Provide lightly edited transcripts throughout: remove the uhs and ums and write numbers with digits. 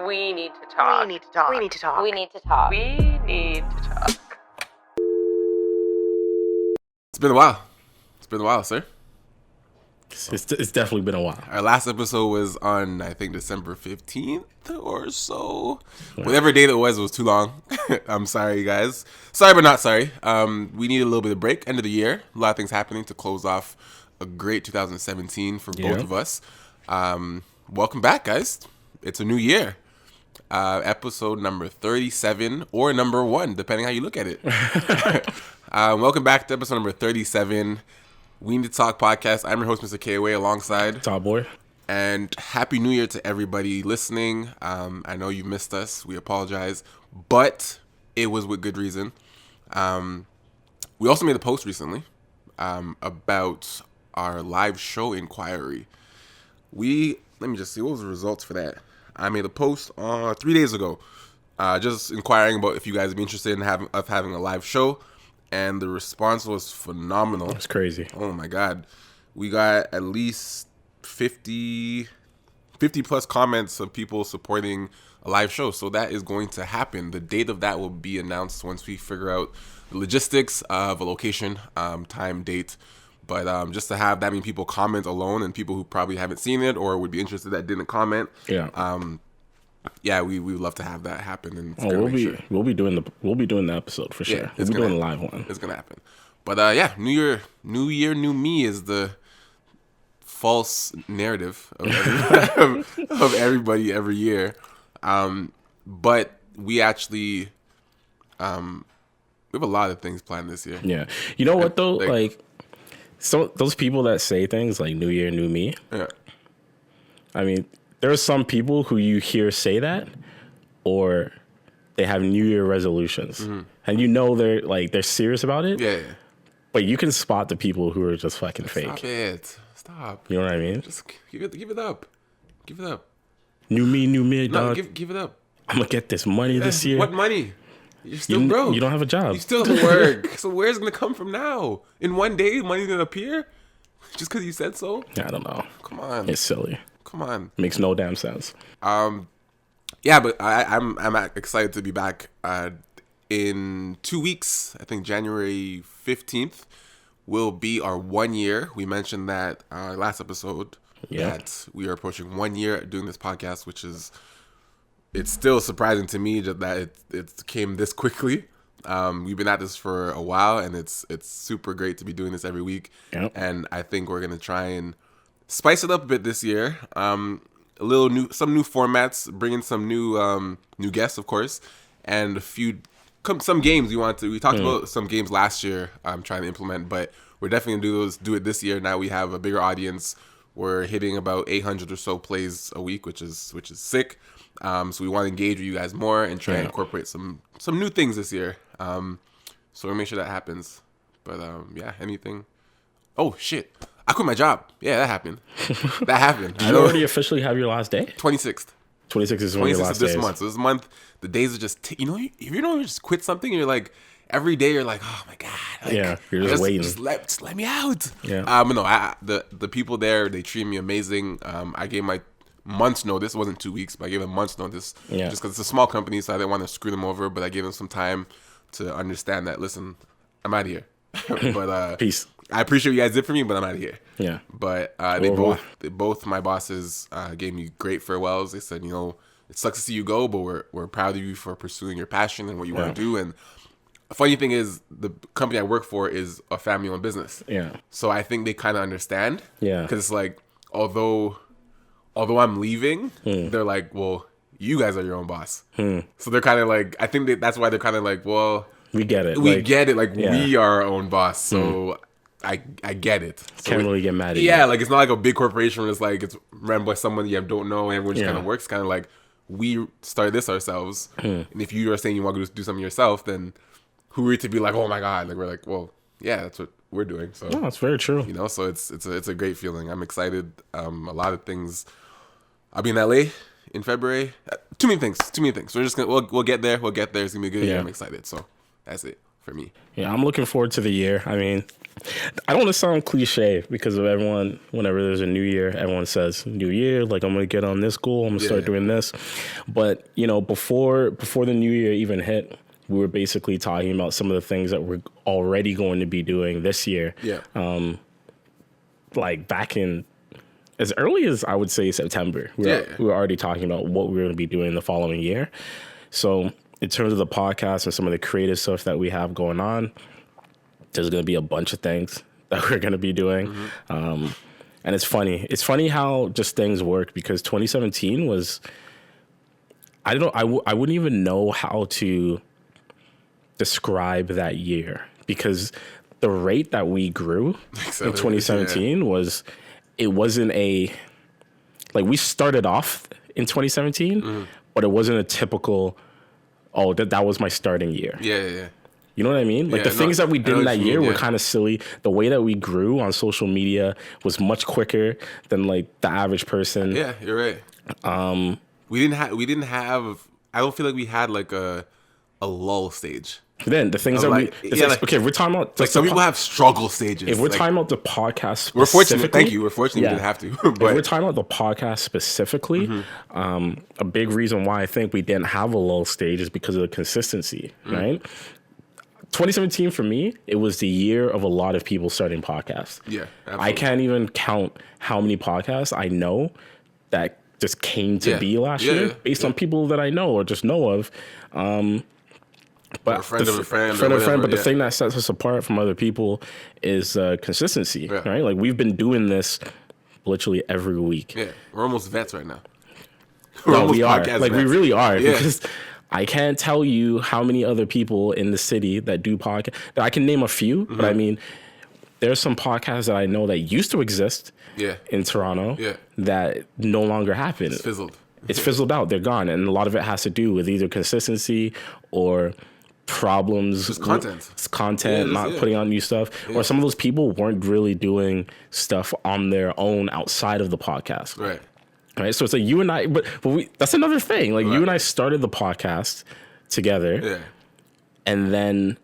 We need to talk. We need to talk. We need to talk. We need to talk. We need to talk. It's been a while. It's been a while, sir. It's definitely been a while. Our last episode was on, I think, December 15th or so. Whatever date it was too long. I'm sorry, guys. Sorry, but not sorry. We need a little bit of break. End of the year. A lot of things happening to close off a great 2017 for both of us. Welcome back, guys. It's a new year. Episode number 37 or number 1, depending how you look at it. Welcome back to episode number 37. We Need to Talk podcast. I'm your host, Mr. KOA, alongside Top boy. And Happy New Year to everybody listening. I know you missed us. We apologize. But it was with good reason. We also made a post recently about our live show inquiry. Let me just see, what was the results for that? I made a post 3 days ago just inquiring about if you guys would be interested in having a live show. And the response was phenomenal. That's crazy. Oh my God. We got at least 50 plus comments of people supporting a live show. So that is going to happen. The date of that will be announced once we figure out the logistics of a location, time, date. But just to have that many people comment alone, and people who probably haven't seen it or would be interested that didn't comment. Yeah. We would love to have that happen, and we'll be doing the episode for sure. Yeah, we'll be doing a live one. It's gonna happen. But New Year, new me is the false narrative of everybody every year. But we actually we have a lot of things planned this year. Yeah, you know what though, so those people that say things like "New Year, new me." Yeah. I mean, there are some people who you hear say that, or they have New Year resolutions, and you know they're serious about it. Yeah. But you can spot the people who are just fucking fake. Stop it. Stop. You know what I mean? Just give it up. Give it up. New me, No, dog. give it up. I'm gonna get this money this year. What money? You're still broke. You don't have a job. You still have to work. So where's it gonna come from now? In one day, money's gonna appear? Just because you said so? I don't know. Come on. It's silly. Come on. Makes no damn sense. Yeah, but I'm excited to be back in 2 weeks. I think January 15th will be our 1 year. We mentioned that last episode that we are approaching 1 year doing this podcast, which is, it's still surprising to me that it came this quickly. We've been at this for a while, and it's super great to be doing this every week. Yep. And I think we're gonna try and spice it up a bit this year. Some new formats, bring in some new guests, of course, and some games we talked about some games last year. I'm trying to implement, but we're definitely gonna do it this year. Now we have a bigger audience. We're hitting about 800 or so plays a week, which is sick. So we want to engage with you guys more and try and incorporate some new things this year. So we'll make sure that happens. But anything. Oh shit! I quit my job. Yeah, that happened. That happened. Do you already officially have your last day? 26th. 26th is when your last day is. Month. So this month, the days are just if you don't just quit something, you're like every day you're like, oh my God. You're just waiting. Just let me out. Yeah. But no, the people there, they treat me amazing. I gave my month's notice. It wasn't 2 weeks, but I gave a month's notice. Yeah. Just because it's a small company, so I didn't want to screw them over. But I gave them some time to understand that. Listen, I'm out of here. But Peace. I appreciate what you guys did for me, but I'm out of here. Yeah. But both my bosses gave me great farewells. They said, it sucks to see you go, but we're proud of you for pursuing your passion and what you want to do. And the funny thing is, the company I work for is a family-owned business. Yeah. So I think they kind of understand. Yeah. Because it's like, although I'm leaving, they're like, well, you guys are your own boss. So they're kind of like, I think that's why they're kind of like, well, we get it. We get it. Like, we are our own boss. So I get it. So can't really get mad at you. Yeah, like it's not like a big corporation where it's like it's run by someone you don't know and everyone just kind of works. Kind of like we started this ourselves. And if you are saying you want to do something yourself, then who are we to be like, oh my God? Like we're like, well, yeah, that's what we're doing. So no, that's very true. So it's a great feeling. I'm excited. A lot of things. I'll be in LA in February. Too many things. We're just we'll get there. It's gonna be a good year. I'm excited. So that's it for me. Yeah, I'm looking forward to the year. I mean, I don't want to sound cliche because of everyone, whenever there's a new year, everyone says, new year, like I'm going to get on this goal, I'm going to start doing this. But, you know, before the new year even hit, we were basically talking about some of the things that we're already going to be doing this year. Yeah. Like back in as early as I would say September, we were already talking about what we were going to be doing the following year. So in terms of the podcast and some of the creative stuff that we have going on, there's going to be a bunch of things that we're going to be doing. Mm-hmm. And it's funny. It's funny how just things work because 2017 was, I don't know, I wouldn't even know how to describe that year because the rate that we grew in 2017 was, it wasn't like we started off in 2017, but it wasn't a typical, that was my starting year. Yeah. You know what I mean? Like the things that we did in that year were kind of silly. The way that we grew on social media was much quicker than like the average person. Yeah, you're right. We didn't have. I don't feel like we had like a lull stage. Then the things that okay, we're talking about like some people have struggle stages. If we're talking about the podcast, we're fortunate. Thank you. We're fortunate we didn't have to. But if we're talking about the podcast specifically, a big reason why I think we didn't have a lull stage is because of the consistency, right? 2017 for me, it was the year of a lot of people starting podcasts. Yeah, absolutely. I can't even count how many podcasts I know that just came to be last year based on people that I know or just know of. But a friend of a friend. But the thing that sets us apart from other people is consistency, right? Like we've been doing this literally every week. Yeah, we're almost vets right now. No, we are. Like vets. We really are because I can't tell you how many other people in the city that do podcasts. I can name a few, but I mean, there's some podcasts that I know that used to exist in Toronto that no longer happen. It's fizzled. It's fizzled out. They're gone. And a lot of it has to do with either consistency or problems. Just content. It's content, not putting on new stuff. Or some of those people weren't really doing stuff on their own outside of the podcast. Right. So it's like you and I, but that's another thing. Like you and I started the podcast together, and then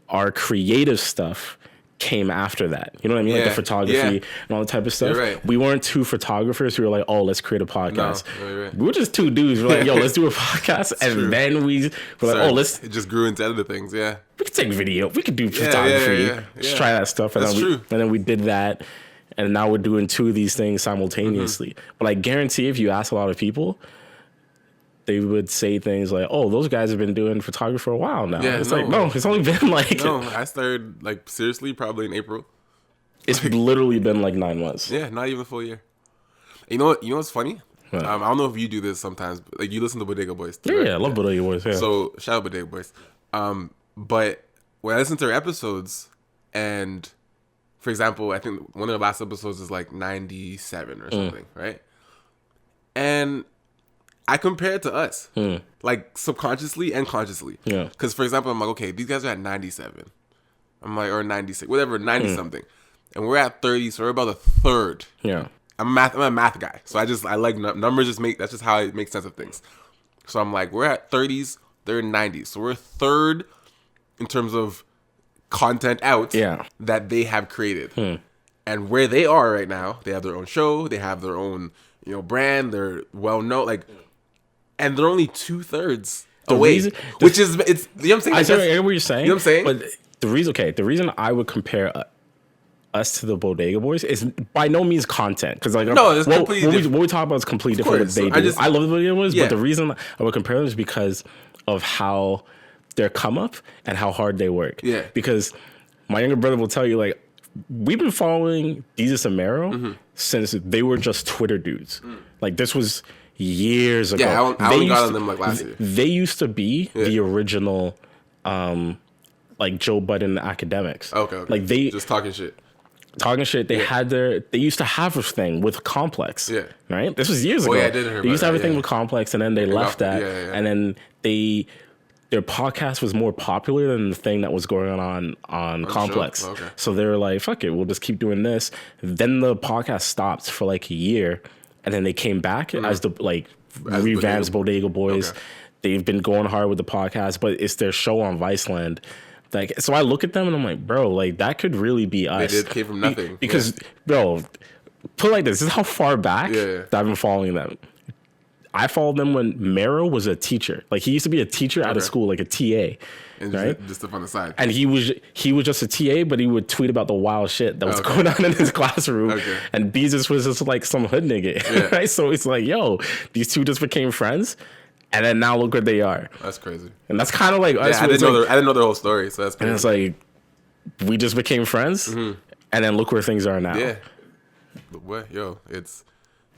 our creative stuff came after that. You know what I mean? Like the photography and all the type of stuff. Right. We weren't two photographers who were like, oh, let's create a podcast. No, We were just two dudes. We're like, yo, let's do a podcast. And then we were like, it just grew into other things. Yeah. We could take video. We could do photography. Just try that stuff. And then we did that. And now we're doing two of these things simultaneously. But I guarantee if you ask a lot of people, they would say things like, oh, those guys have been doing photography for a while now. Yeah, it's like, no, it's only been like... No, I started like seriously probably in April. It's literally been like 9 months. Yeah, not even a full year. You know what's funny? I don't know if you do this sometimes, but like you listen to Bodega Boys too, right? Yeah, I love Bodega Boys. Yeah. So shout out Bodega Boys. But when I listen to their episodes and... For example, I think one of the last episodes is like 97 or something, right? And I compare it to us, like subconsciously and consciously. Yeah. Because, for example, I'm like, okay, these guys are at 97. I'm like, or 96, whatever, 90 something. And we're at 30, so we're about a third. Yeah. I'm a math guy. So I like numbers, that's just how I make sense of things. So I'm like, we're at 30s, they're in 90s. So we're a third in terms of content out that they have created. And where they are right now, they have their own show, they have their own, brand, they're well known, like, and they're only 2/3 away. Which is, it's, you know what I'm saying? I get what you're saying. You know what I'm saying? But the reason I would compare us to the Bodega Boys is by no means content. Because like, no, it's completely what we talk about is completely different what they do. I love the Bodega Boys, but the reason I would compare them is because of how their come up and how hard they work. Yeah. Because my younger brother will tell you, like, we've been following Jesus and Mero since they were just Twitter dudes. Like, this was years ago. Yeah, I only got on them like last year. They used to be the original, like Joe Budden academics. Okay. Like they just talking shit. They used to have a thing with Complex. Yeah. Right? This was years ago. Yeah, I did hear they used to have a thing yeah. with Complex, and then they left that. And then their podcast was more popular than the thing that was going on Complex. Sure. Okay. So they were like, fuck it, we'll just keep doing this. Then the podcast stopped for like a year, and then they came back as the revamped Bodega Boys. Okay. They've been going hard with the podcast, but it's their show on Viceland. Like, so I look at them and I'm like, bro, like that could really be us. They came from nothing. Because, bro, put it like this is how far back that I've been following them. I followed them when Mero was a teacher. Like, he used to be a teacher at a school, like a TA. And right? just up on the side. And he was just a TA, but he would tweet about the wild shit that was going on in his classroom. And Beezus was just like some hood nigga. Right? So it's like, yo, these two just became friends. And then now look where they are. That's crazy. And that's kind of like us. I didn't know their whole story. So that's crazy. And it's like, we just became friends. And then look where things are now. Yeah. What? It's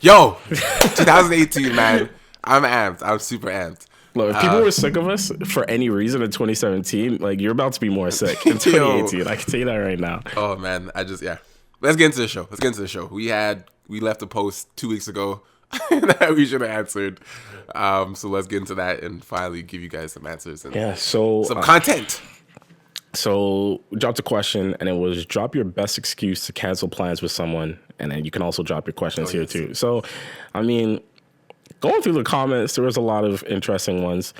2018, man. I'm amped. I'm super amped. Look, if people were sick of us for any reason in 2017, like, you're about to be more sick in 2018. I can tell you that right now. Oh man, Let's get into the show. We left a post 2 weeks ago that we should have answered. So let's get into that and finally give you guys some answers and some content. So we dropped a question, and it was drop your best excuse to cancel plans with someone, and then you can also drop your questions here too. So, I mean, going through the comments, there was a lot of interesting ones.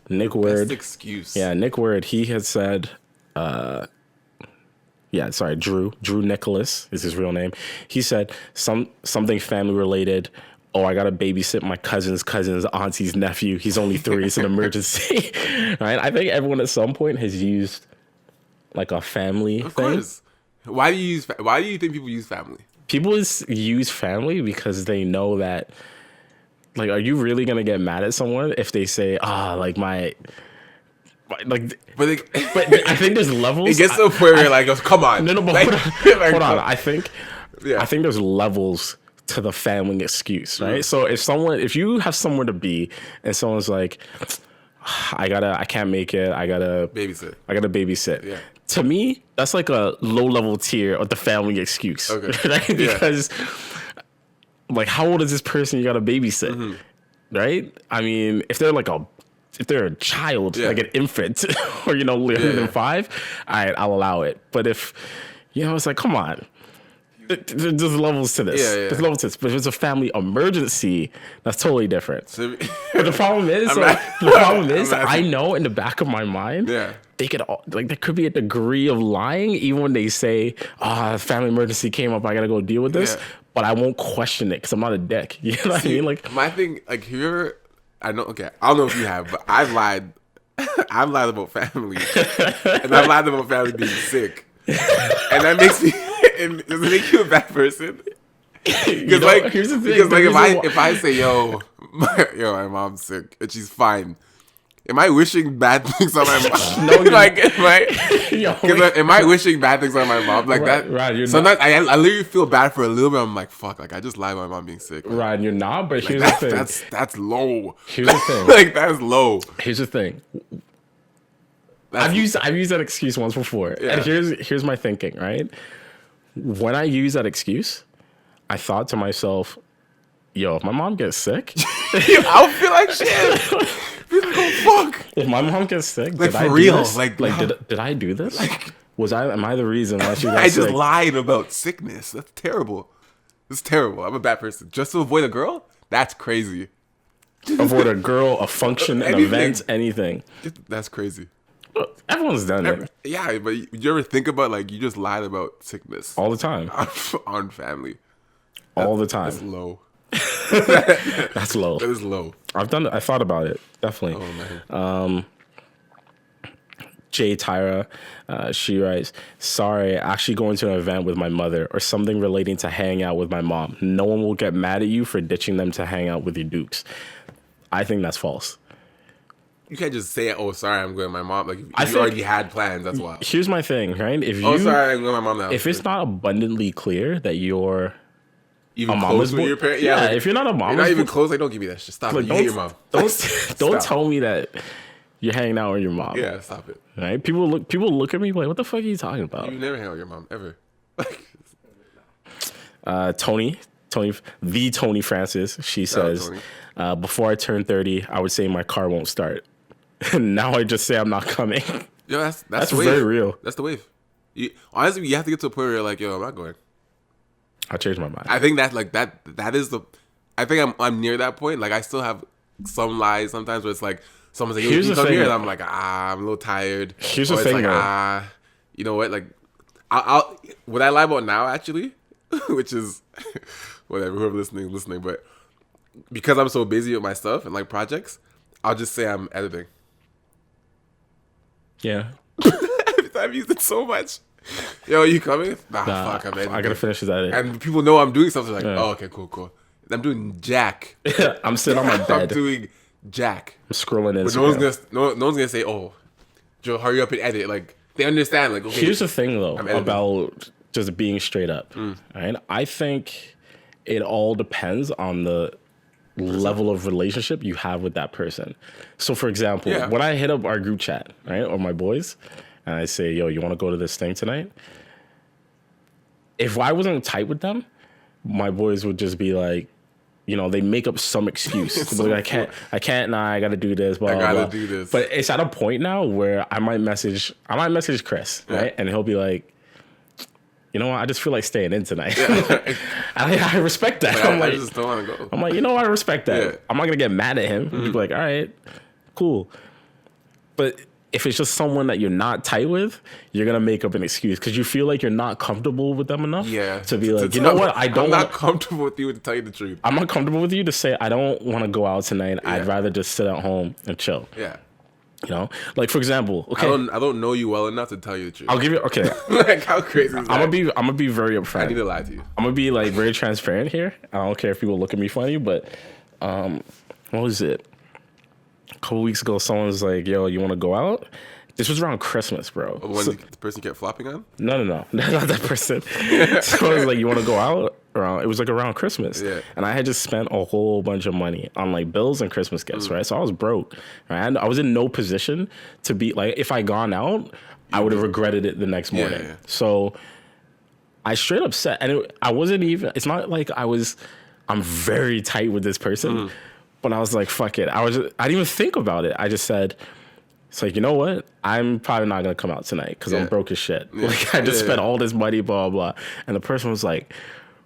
Nick Word. Best excuse. Yeah, Nick Word, he had said, Drew Nicholas is his real name. He said something family related. Oh, I got to babysit my cousin's auntie's nephew. He's only 3. It's an emergency. Right? I think everyone at some point has used like a family thing. Of course. Why do you think people use family? People use family because they know that, like, are you really going to get mad at someone if they say, like my... Like, but I think there's levels. It gets to a point where you're like, come on. No, but hold on. I think there's levels to the family excuse, right? So if you have somewhere to be and someone's like, I can't make it, I gotta babysit. Yeah. To me, that's like a low level tier of the family excuse. Okay. Right? Because like, how old is this person you gotta babysit? Right? I mean, if they're a child, like an infant, or younger than 5, I'll allow it. But if it's like, come on. There's levels to this. There's levels to this. But if it's a family emergency, that's totally different. But the problem is, I know in the back of my mind, they could there could be a degree of lying, even when they say, family emergency came up, I gotta go deal with this. But I won't question it because I'm not a dick. You know what I mean? Like, my thing, like, here, I don't know if you have, but I've lied. I've lied about family, and I've lied about family being sick, and that makes me. And does it make you a bad person? Because here's the thing. Because if I say my mom's sick and she's fine, am I wishing bad things on my mom? No, am I wishing bad things on my mom like that? Right, sometimes I literally feel bad for a little bit. I'm like, fuck, like I just lied about my mom being sick. Like, right, you're not. But here's the thing. That's low. Here's the thing. Like, that's low. Here's the thing. I've used that excuse once before, and here's my thinking. Right. When I use that excuse, I thought to myself, if my mom gets sick, I'll feel like shit. Feel like, oh, fuck. If my mom gets sick, like, for real, did I do this? Like, am I the reason why she got sick? I just lied about sickness. That's terrible. It's terrible. I'm a bad person. Just to avoid a girl? That's crazy. Avoid a girl, a function, an event, anything. That's crazy. Everyone's done it. Yeah, but you ever think about, like, you just lied about sickness? All the time. On family. All the time. That's low. That's low. That is low. I've done it. I thought about it. Definitely. Oh, man. Jay Tyra, she writes, sorry, actually going to an event with my mother or something relating to hanging out with my mom. No one will get mad at you for ditching them to hang out with your dukes. I think that's false. You can't just say, "Oh, sorry, I'm going with my mom." Like, if you already had plans, that's why. Here's my thing, right? Sorry, I'm going with my mom now. If it's not abundantly clear that you're even close with your parents, if you're not a mom, you're not even close. Like, don't give me that shit. Stop it. You hate your mom. Don't tell me that you're hanging out with your mom. Yeah, stop it. Right? People look at me like, "What the fuck are you talking about?" You never hang out with your mom ever. Tony Francis. She says, "Before I turn 30, I would say my car won't start." Now I just say I'm not coming. Yo, that's very real. That's the wave. Honestly, you have to get to a point where you're like, yo, I'm not going. I'll change my mind. I think that's like that is the. I think I'm near that point. Like, I still have some lies sometimes where it's like, someone's like, yo, Here's you the come here, thing. and I'm like, I'm a little tired. Here's Or the it's thing, like, though. you know what? Like, I'll what I lie about now actually, which is whatever, whoever listening, but because I'm so busy with my stuff and like projects, I'll just say I'm editing. Yeah. I've used it so much. Yo, you coming? Nah, fuck, I'm editing. I gotta finish this edit. And people know I'm doing something like, oh, okay, cool. I'm doing Jack. I'm sitting on my I'm bed. doing Jack. I'm scrolling Instagram. But no one's gonna say, oh, Joe, hurry up and edit. Like they understand. Like, okay. Here's the thing, though, about just being straight up. Right? I think it all depends on the level of relationship you have with that person. So, for example, when I hit up our group chat, right, or my boys, and I say, yo, you want to go to this thing tonight? If I wasn't tight with them, my boys would just be like, you know, they make up some excuse. So like, I can't, nah, I gotta do this, blah, blah. Do this. But it's at a point now where I might message Chris, right? And he'll be like, you know what, I just feel like staying in tonight. I respect that. I just don't want to go. I'm like, you know what, I respect that. Yeah. I'm not gonna get mad at him. He'll be like, all right, cool. But if it's just someone that you're not tight with, you're gonna make up an excuse because you feel like you're not comfortable with them enough. To be like, you know what, I'm not comfortable with you, to tell you the truth. I'm not comfortable with you to say I don't want to go out tonight. I'd rather just sit at home and chill. Yeah. You know, like for example, okay, I don't know you well enough to tell you the truth. I'll give you like how crazy is that? I'm gonna be very upfront. I need to lie to you. I'm gonna be like very transparent here. I don't care if people look at me funny, but what was it? A couple weeks ago, someone was like, "Yo, you want to go out?" This was around Christmas, bro. When the person kept flopping on? No, not that person. So I was like, "You want to go out?" It was like around Christmas, and I had just spent a whole bunch of money on like bills and Christmas gifts, right? So I was broke, right? And I was in no position to be like, if I gone out, I would have regretted it the next morning. Yeah. So I straight up said, and I wasn't even. It's not like I'm very tight with this person, but I was like, fuck it. I didn't even think about it. I just said, it's like, you know what? I'm probably not gonna come out tonight because I'm broke as shit. Yeah. Like I just spent all this money, blah blah. And the person was like,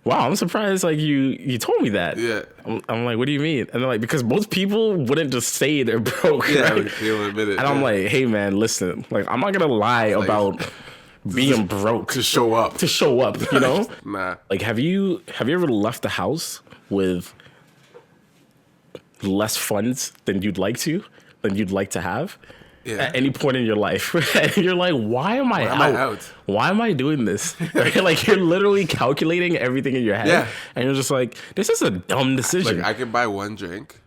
wow, I'm surprised like you told me that. Yeah. I'm like, what do you mean? And they're like, because most people wouldn't just say they're broke. Yeah, right? they don't admit it. And I'm like, hey man, listen, like I'm not gonna lie about being broke to show up. You know? Nah. Like have you ever left the house with less funds than you'd like to have? Yeah. At any point in your life, and you're like, why am I out? Why am I doing this? Like you're literally calculating everything in your head, and you're just like, this is a dumb decision. Like I can buy one drink,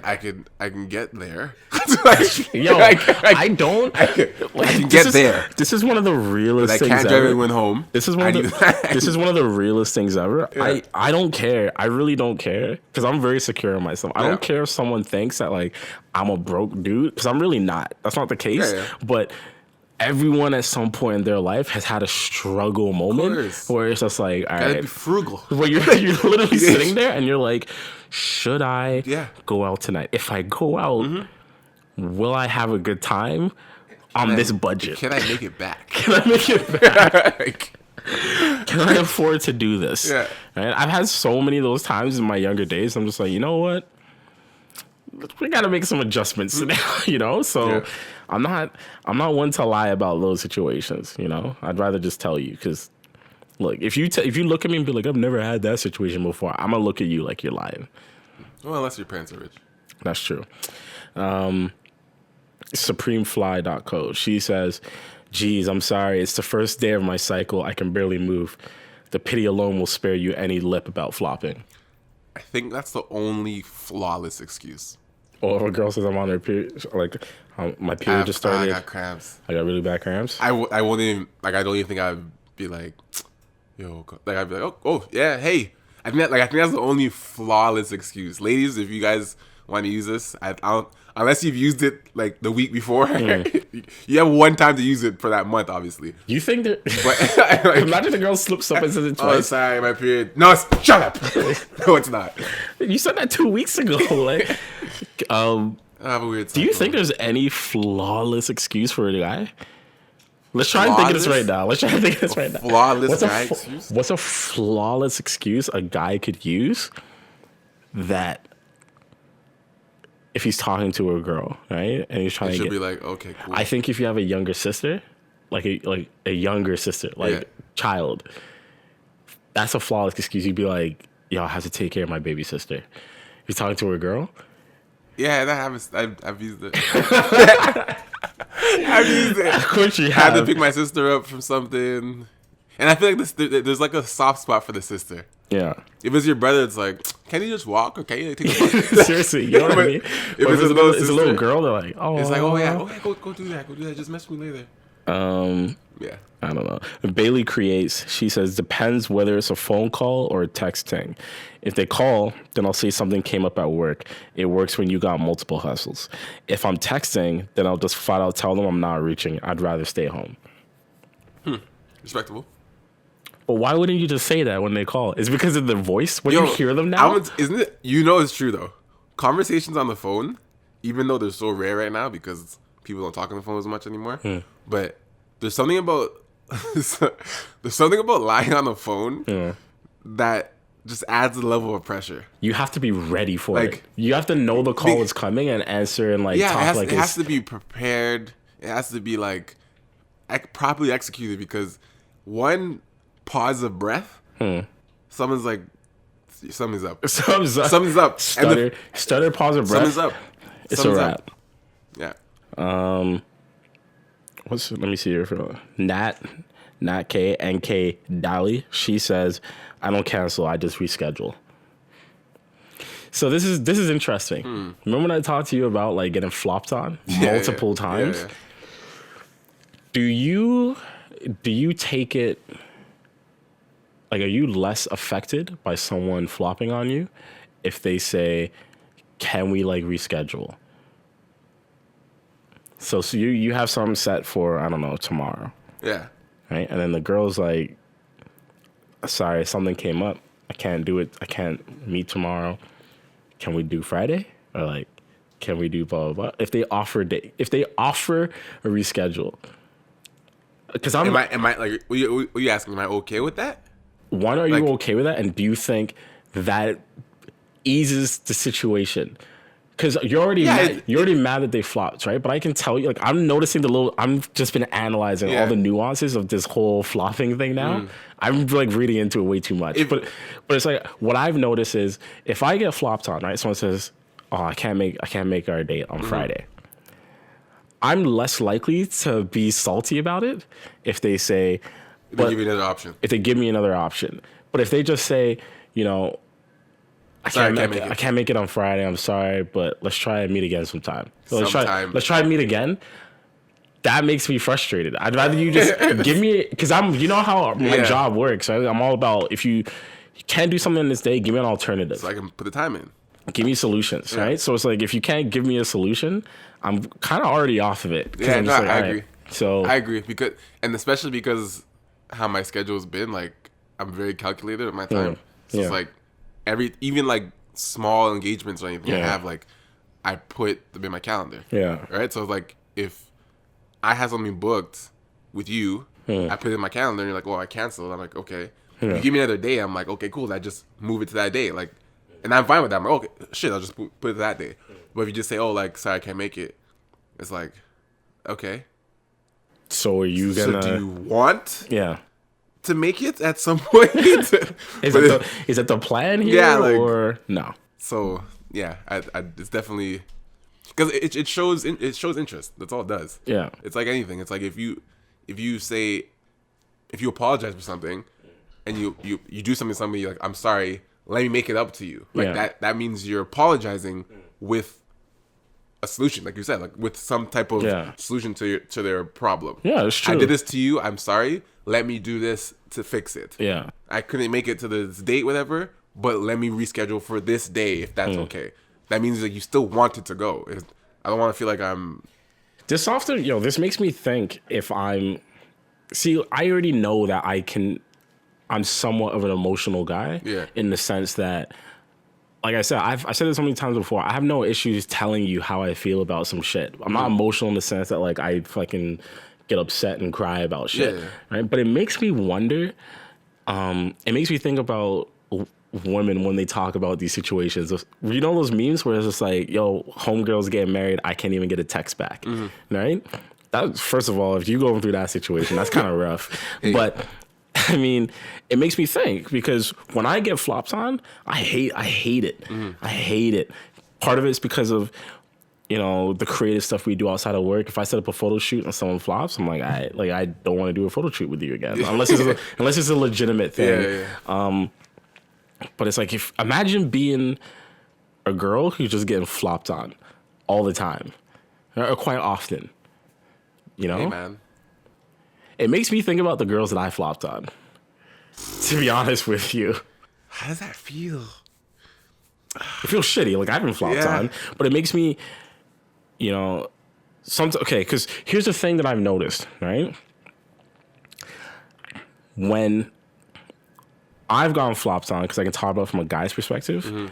I can get there. Yo, I can get there. This is one of the realest things ever. I can't drive everyone home. This is one of the realest things ever. Yeah. I don't care. I really don't care because I'm very secure in myself. I don't care if someone thinks that like I'm a broke dude because I'm really not. That's not the case. Yeah. But everyone at some point in their life has had a struggle moment where it's just like, all right, be frugal. Where you're literally sitting there and you're like, should I go out tonight? If I go out, will I have a good time on this budget? Can I make it back? Can I afford to do this? Yeah. Right? I've had so many of those times in my younger days. I'm just like, you know what? We got to make some adjustments now, you know? So I'm not one to lie about those situations, you know? I'd rather just tell you because, look, if you look at me and be like, I've never had that situation before, I'm going to look at you like you're lying. Well, unless your parents are rich. That's true. SupremeFly.co. She says, geez, I'm sorry. It's the first day of my cycle. I can barely move. The pity alone will spare you any lip about flopping. I think that's the only flawless excuse. Or if a girl says I'm on her period, like my period just started. I got cramps. I got really bad cramps. I won't even, like, I don't even think I'd be like, yo, like, I'd be like, oh yeah, hey. I think that's the only flawless excuse. Ladies, if you guys want to use this, I don't, unless you've used it like the week before, you have one time to use it for that month, obviously. You think that? But like, imagine the girl slips up and says it twice. Oh, sorry, my period. No, shut up. No, it's not. You said that 2 weeks ago. Like, I have a weird. Do you think there's any flawless excuse for a guy? Let's try and think of this right now. Flawless guy excuse? What's a flawless excuse a guy could use that if he's talking to a girl, right, and he's trying It to should be like, okay, cool. I think if you have a younger sister, like a younger sister, like child, that's a flawless excuse. You'd be like, yo, I have to take care of my baby sister. If you're talking to a girl. Yeah, that happens. I've used it. I've used it. Of course you I had have. to pick my sister up from something. And I feel like there's like a soft spot for the sister. Yeah. If it's your brother, it's like, can you just walk or can you take a walk? Seriously, you know what I mean? If Or it's it's a a little girl, they're like, oh. It's like, oh yeah, go do that. Go do that. Just message me later. Yeah. I don't know. Bailey creates, she says, depends whether it's a phone call or a texting. If they call, then I'll say something came up at work. It works when you got multiple hustles. If I'm texting, then I'll just flat out tell them I'm not reaching. I'd rather stay home. Respectable. But why wouldn't you just say that when they call? Is it because of the voice? When you hear them now? Isn't it? You know it's true though. Conversations on the phone, even though they're so rare right now because people don't talk on the phone as much anymore. But there's something about lying on the phone that just adds a level of pressure. You have to be ready for it. You have to know the call is coming and answer and talk it has to be prepared. It has to be properly executed because one pause of breath, something's up. Something's up. Something's up. Stutter, pause of breath. Something's up. It's a wrap. Yeah. Let me see here for Nat K NK Dali. She says, I don't cancel, I just reschedule. So this is interesting. Remember when I talked to you about getting flopped on multiple times? Yeah. Do you take it are you less affected by someone flopping on you if they say, can we reschedule? So you have something set for, I don't know, tomorrow. Yeah. Right? And then the girl's like, sorry, something came up. I can't do it. I can't meet tomorrow. Can we do Friday? Or can we do blah, blah, blah? If they offer a reschedule. Because am I were you asking, am I okay with that? One, are you okay with that? And do you think that eases the situation? Because you're already mad that they flopped, right? But I can tell you, I'm noticing I've just been analyzing all the nuances of this whole flopping thing now. I'm reading into it way too much. But it's what I've noticed is if I get flopped on, right? Someone says, oh, I can't make our date on Friday. I'm less likely to be salty about it if they say, They give you another option. If they give me another option. But if they just say, I can't make it on Friday, I'm sorry, but let's try and meet again sometime. So let's try and meet again. That makes me frustrated. I'd rather you just give me, because you know how my job works, right? I'm all about, if you can't do something this day, give me an alternative. So I can put the time in. Give me solutions, right? So it's if you can't give me a solution, I'm kind of already off of it. Yeah, no, I agree. Right. So I agree especially because how my schedule's been, I'm very calculated with my time. So it's even small engagements or anything I have, I put them in my calendar. Yeah. Right? So it's if I have something booked with you, I put it in my calendar and you're like, well, I canceled. I'm like, okay. You give me another day, I'm like, okay, cool. I just move it to that day. And I'm fine with that. I'm like, okay, shit, I'll just put it that day. But if you just say, oh, sorry, I can't make it, it's okay. So are you gonna? So do you want? Yeah. To make it at some point? Is that the plan here? Yeah, or no? So yeah, it's definitely because it shows interest. That's all it does. Yeah. It's like anything. It's if you apologize for something, and you do something to somebody, you're I'm sorry. Let me make it up to you. That means you're apologizing with a solution, like you said, with some type of solution to their problem. Yeah, it's true. I did this to you. I'm sorry. Let me do this to fix it. Yeah. I couldn't make it to this date, whatever, but let me reschedule for this day if that's okay. That means you still want it to go. I don't want to feel like I'm. This often, this makes me think I already know that I'm somewhat of an emotional guy. Yeah. In the sense that, like I said, I've said this so many times before. I have no issues telling you how I feel about some shit. I'm not emotional in the sense that I fucking get upset and cry about shit. Yeah. Right? But it makes me wonder. It makes me think about women when they talk about these situations. You know those memes where it's just like, yo, homegirls getting married, I can't even get a text back, right? That, first of all, if you going through that situation, that's kind of rough. But I mean, it makes me think, because when I get flops on, I hate it. I hate it. Part of it is because of, you know, the creative stuff we do outside of work. If I set up a photo shoot and someone flops, I'm like, I don't want to do a photo shoot with you again, unless it's a legitimate thing. But it's like, imagine being a girl who's just getting flopped on all the time, or quite often. You know, hey, man. It makes me think about the girls that I flopped on. To be honest with you, how does that feel? It feels shitty. Like, I've been flopped on, but it makes me, you know, okay, because here's the thing that I've noticed, right? When I've gotten flopped on, because I can talk about it from a guy's perspective,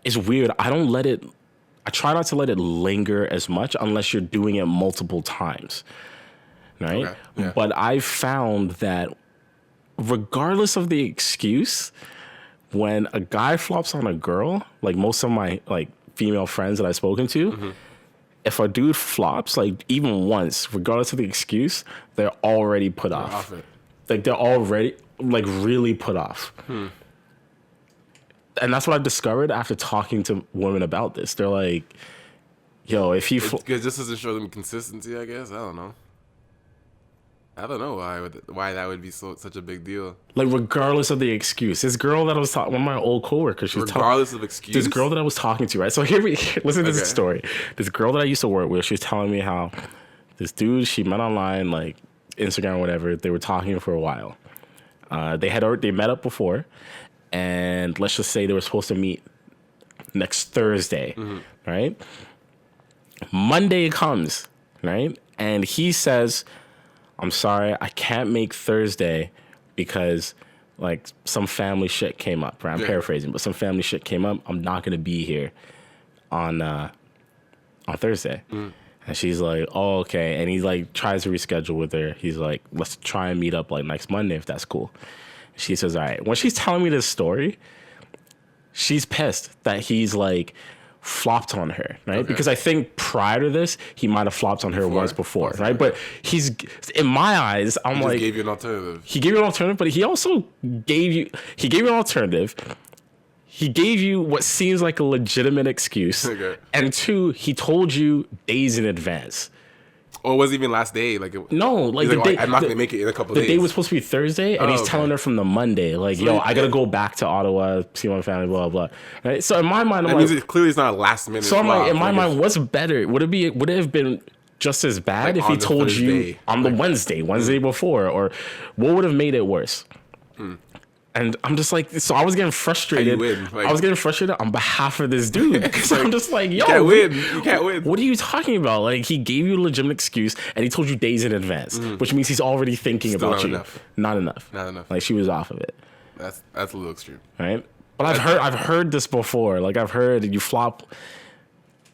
it's weird. I try not to let it linger as much unless you're doing it multiple times, right? Okay. Yeah. But I've found that regardless of the excuse, when a guy flops on a girl, like most of my like female friends that I've spoken to, if a dude flops, like even once, regardless of the excuse, they're already put off. Like they're already like really put off. And that's what I've discovered after talking to women about this. They're like, yo, if he... Because this doesn't show them consistency, I guess. I don't know why that would be such a big deal. Like, regardless of the excuse. This girl that I was talking... One of my old coworkers... Regardless of excuse? This girl that I was talking to, right? So listen to this story. This girl that I used to work with, she was telling me how this dude she met online, like Instagram or whatever, they were talking for a while. They met up before, and let's just say they were supposed to meet next Thursday, right? Monday comes, right? And he says, I'm sorry, I can't make Thursday because like some family shit came up, right? I'm paraphrasing, but some family shit came up. I'm not going to be here on Thursday. And she's like, oh, okay. And he like tries to reschedule with her. He's like, let's try and meet up like next Monday if that's cool. She says, all right. When she's telling me this story, she's pissed that he's like flopped on her, right? Because I think prior to this, he might have flopped on her once before, right? But he's, in my eyes, I'm like... He gave you an alternative. He gave you an alternative, but he also gave you an alternative. He gave you what seems like a legitimate excuse. And two, he told you days in advance. Or was it even last day? I'm not gonna make it in a couple days. The day was supposed to be Thursday, and he's telling her from the Monday, like, yo, I gotta go back to Ottawa, see my family, blah blah. Right? So in my mind, I'm like, clearly it's not a last minute. So I'm like, in my mind, what's better? Would it have been just as bad if he told you on the Wednesday before, or what would have made it worse? And I'm just like, so I was getting frustrated. I was getting frustrated on behalf of this dude. Because I'm just like, yo, you can't win. What are you talking about? Like, he gave you a legitimate excuse and he told you days in advance, which means he's already thinking about you. Not enough. Like, she was off of it. That's a little extreme. Right? But I've heard this before. Like, I've heard you flop.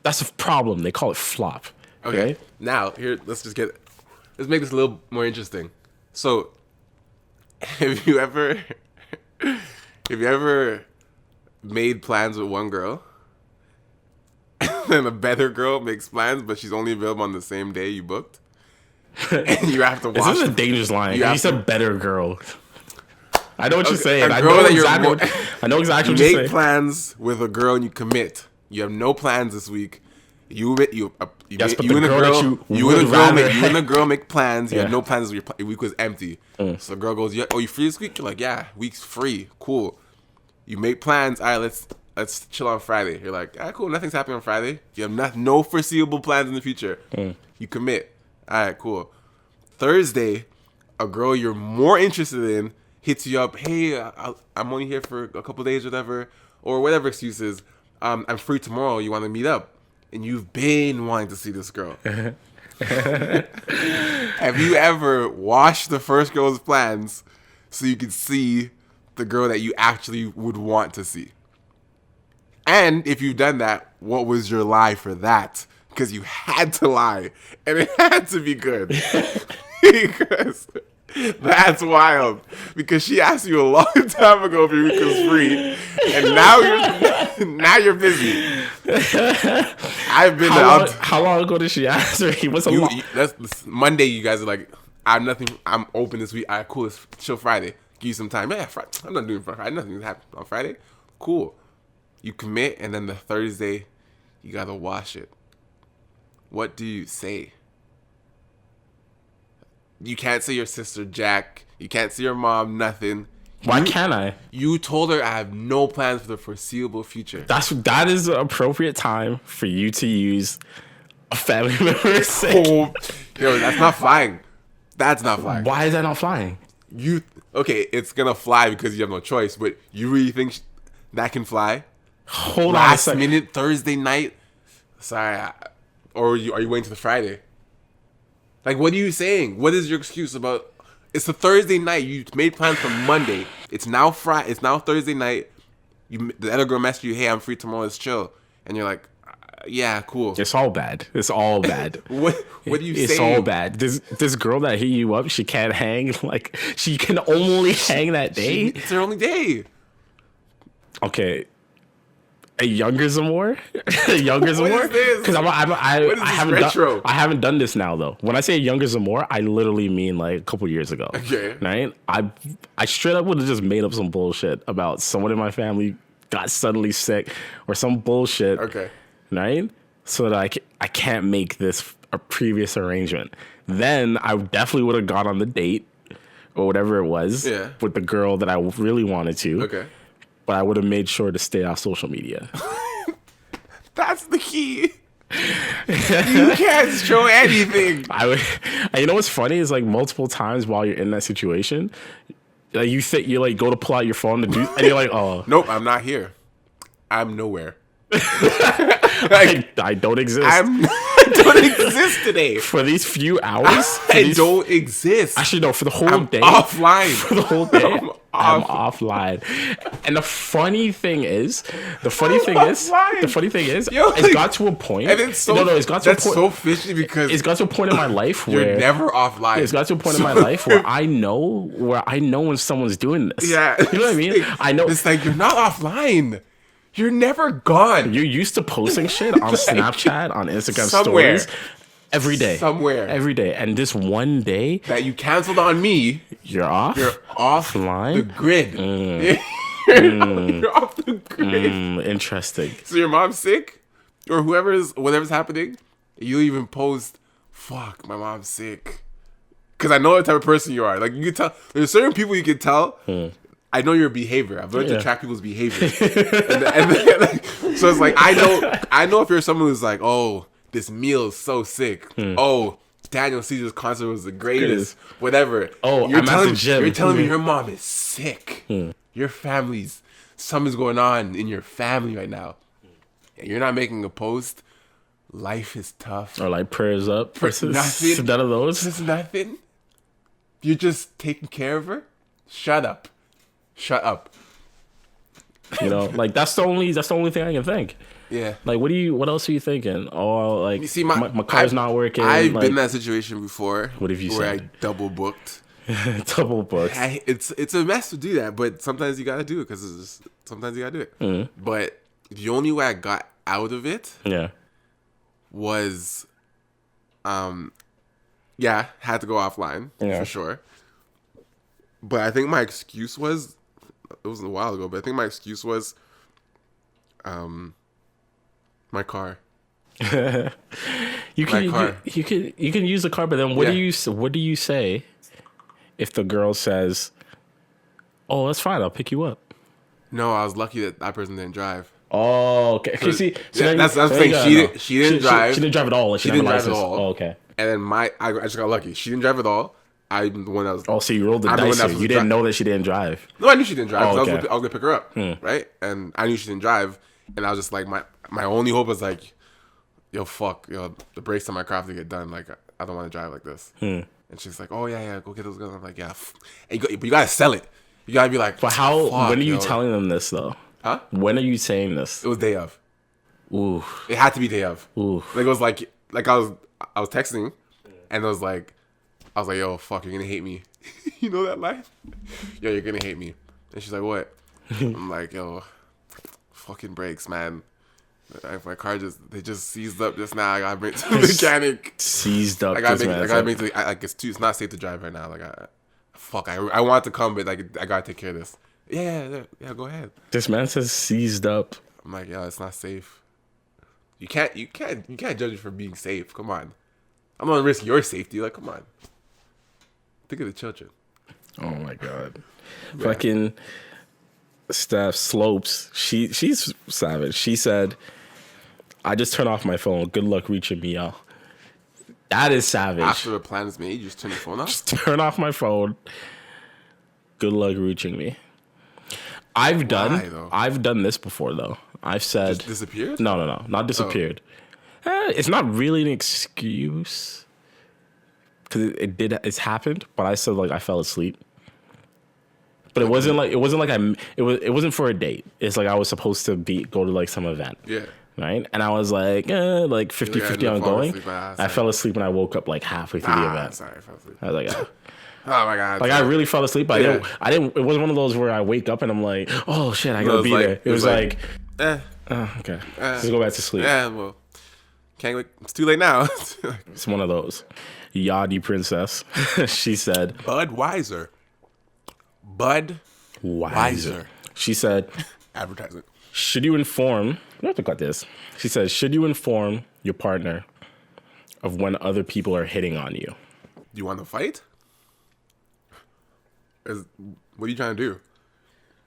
That's a problem. They call it flop. Okay. Now, here, let's make this a little more interesting. So, have you ever made plans with one girl and a better girl makes plans, but she's only available on the same day you booked? And you have to watch. This is a dangerous line. You said better girl. I know what you're saying. I know exactly what you're saying. You make plans with a girl and you commit. You have no plans this week. You and the girl make plans. You have no plans. Your week was empty. So the girl goes, "Yeah, oh, you free this week?" You're like, "Yeah, week's free. Cool." You make plans. All right, let's chill on Friday. You're like, "Ah, cool. Nothing's happening on Friday." You have no foreseeable plans in the future. You commit. All right, cool. Thursday, a girl you're more interested in hits you up. Hey, I'm only here for a couple days, or whatever excuses. I'm free tomorrow. You want to meet up? And you've been wanting to see this girl. Have you ever watched the first girl's plans so you could see the girl that you actually would want to see? And if you've done that, what was your lie for that? Because you had to lie, and it had to be good. Because That's wild. Because she asked you a long time ago if Eureka was free, and now you're busy. I've been how long ago did she ask her? That's Monday. You guys are like, I'm nothing. I'm open this week. All right, cool. It's chill Friday. Give you some time. Yeah, Friday. I'm not doing Friday. Nothing's happening on Friday. Cool. You commit, and then the Thursday, you gotta wash it. What do you say? You can't say your sister Jack. You can't say your mom. Nothing. Why can't I? You told her I have no plans for the foreseeable future. That is the appropriate time for you to use a family member's sick. Oh, yo, that's not flying. That's not flying. Why is that not flying? Okay, it's gonna fly because you have no choice. But you really think that can fly? Hold on a Last second. minute Thursday night. Sorry, or are you waiting to the Friday? Like, what are you saying? What is your excuse about? It's a Thursday night. You made plans for Monday. It's now Friday. It's now Thursday night. The other girl messaged you, "Hey, I'm free tomorrow. Let's chill." And you're like, "Yeah, cool." It's all bad. It's all bad. What are you saying? It's all bad. This girl that hit you up, she can't hang. Like, she can only hang that day. It's her only day. Okay. A younger Zamor? Younger Zamor? What is this? Because I haven't done this now though. When I say younger Zamor, I literally mean like a couple years ago. Okay. Right? I straight up would have just made up some bullshit about someone in my family got suddenly sick or some bullshit. Okay. Right? So that I can't make this a previous arrangement. Then I definitely would have gone on the date or whatever it was with the girl that I really wanted to. Okay. But I would have made sure to stay off social media. That's the key. You can't show anything. You know what's funny is like multiple times while you're in that situation, like you like go to pull out your phone to do, and you're like, oh, nope, I'm not here. I'm nowhere. I don't exist. I don't exist today. For these few hours. I don't exist. Actually, no. For the whole day. Offline. For the whole day. I'm offline. And the funny thing is, Yo, it's got to a point. And it's so, it's got to a point. That's so fishy because it's got to a point in my life where you're never offline. It's got to a point in my life where I know when someone's doing this. Yeah. You know what I mean? I know. It's like you're not offline. You're never gone. You're used to posting shit on Snapchat, on Instagram stories. Every day. Somewhere. Every day. And this one day that you canceled on me. You're off? You're offline? The grid. You're off the grid. Interesting. So your mom's sick? Or whatever's happening, you even post, fuck, my mom's sick. Because I know the type of person you are. Like, you can tell. There's certain people you can tell. I know your behavior. I've learned to track people's behavior. So it's like, I know if you're someone who's like, oh, this meal is so sick. Oh, Daniel Caesar's concert was the greatest. Whatever. Oh, I'm at the gym. You're telling me your mom is sick. Your something's going on in your family right now. And you're not making a post. Life is tough. Or like prayers up. Nothing. None of those. Just nothing. You're just taking care of her. Shut up. You know, like that's the only thing I can think. Yeah. Like, what else are you thinking? Oh, like, you see, my car's not working. I've been in that situation before. What have you said? Where I double booked. It's a mess to do that, but sometimes you gotta do it because sometimes you gotta do it. But the only way I got out of it, was, had to go offline for sure. But I think my excuse was, it was a while ago, but I think my excuse was, my car. You can use the car, but then what do you say if the girl says, "Oh, that's fine, I'll pick you up"? No, I was lucky that person didn't drive. Oh, okay. That's what I'm saying. She didn't drive. She didn't drive at all. She didn't drive at all. Oh, okay. And then I just got lucky. She didn't drive at all. I'm the one that was. Oh, so you rolled the dice. You didn't know that she didn't drive. No, I knew she didn't drive. Oh, okay. I was gonna pick her up, right? And I knew she didn't drive, and I was just like, my only hope was like, the brakes on my car have to get done. Like, I don't want to drive like this. And she's like, oh yeah, go get those guns. I'm like, yeah, but you gotta sell it. You gotta be like, but when are you telling them this though? Huh? When are you saying this? It was day of. Ooh. It had to be day of. Ooh. Like, it was like I was texting, and I was like, yo, fuck, you're gonna hate me. You know that line? Yo, you're gonna hate me. And she's like, what? I'm like, yo, fucking brakes, man. My car just seized up just now. I gotta bring it to the mechanic. Seized up. I gotta bring it to it's not safe to drive right now. Like, I want to come, but like I gotta take care of this. Yeah, go ahead. This man says seized up. I'm like, yo, it's not safe. You can't judge me for being safe. Come on. I'm gonna risk your safety. Like, come on. Think of the children. Oh my god. Yeah. Fucking Steph Slopes. She's savage. She said, I just turned off my phone. Good luck reaching me, y'all. That is savage. After the plan is made, you just turn your phone off? Just turn off my phone. Good luck reaching me. I've done this before though. I've said just disappeared? No, not disappeared. It's not really an excuse because it's happened. But I said like I fell asleep. But it wasn't like it wasn't for a date. It's like I was supposed to go to like some event. Yeah. Right? And I was like 50-50 on going. I fell asleep and I woke up like halfway through the event. Sorry, I fell asleep. I was like, oh my god! Like I really fell asleep. I didn't. It wasn't one of those where I wake up and I'm like, oh shit, I gotta be there. It was like, okay, let's go back to sleep. Yeah, well, can't wait. It's too late now. It's one of those. Yachty princess. She said, Budweiser. She said, advertisement. Should you inform? You have to cut this. She says, should you inform your partner of when other people are hitting on you? Do you want to fight? What are you trying to do?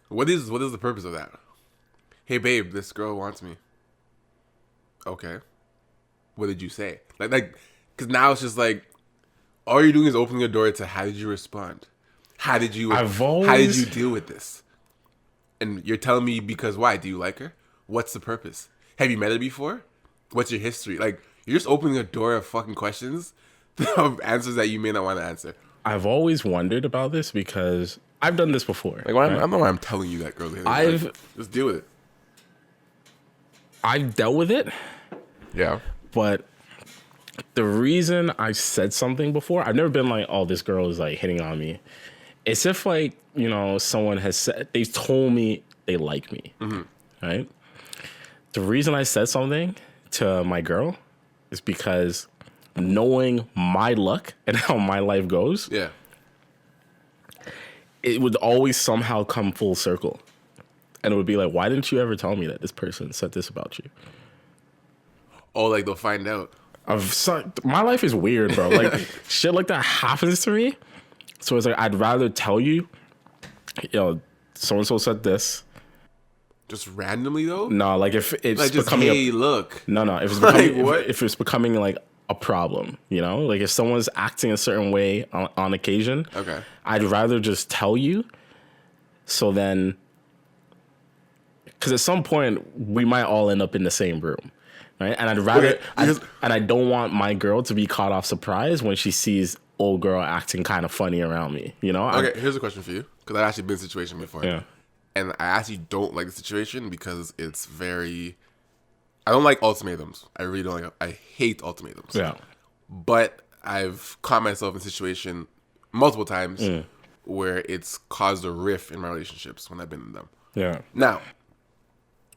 What is the purpose of that? Hey babe, this girl wants me. Okay. What did you say? Like, because now it's just like, all you're doing is opening the door to how did you respond? How did you deal with this? And you're telling me because why? Do you like her? What's the purpose? Have you met her before? What's your history? Like, you're just opening a door of fucking questions of answers that you may not want to answer. I've always wondered about this because I've done this before. Like, I don't know why I'm telling you that, girl. Just deal with it. I've dealt with it. Yeah. But the reason I said something before, I've never been like, oh, this girl is like hitting on me. It's if like, you know, someone has said, they've told me they like me. Mm-hmm. Right? The reason I said something to my girl is because knowing my luck and how my life goes, yeah, it would always somehow come full circle. And it would be like, why didn't you ever tell me that this person said this about you? Oh, like they'll find out. My life is weird, bro. Like shit like that happens to me. So it's like, I'd rather tell you, yo, so-and-so said this. Just randomly though? No, like if it's like just, becoming hey, look. No, if it's becoming, if it's becoming like a problem, you know? Like if someone's acting a certain way on occasion, okay, I'd rather just tell you. So then, because at some point we might all end up in the same room, right? And I'd rather, and I don't want my girl to be caught off surprise when she sees old girl acting kind of funny around me, you know? Okay, here's a question for you, because I've actually been in a situation before. Yeah. And I actually don't like the situation because it's very... I don't like ultimatums. I really don't like... I hate ultimatums. Yeah. But I've caught myself in a situation multiple times where it's caused a rift in my relationships when I've been in them. Yeah. Now,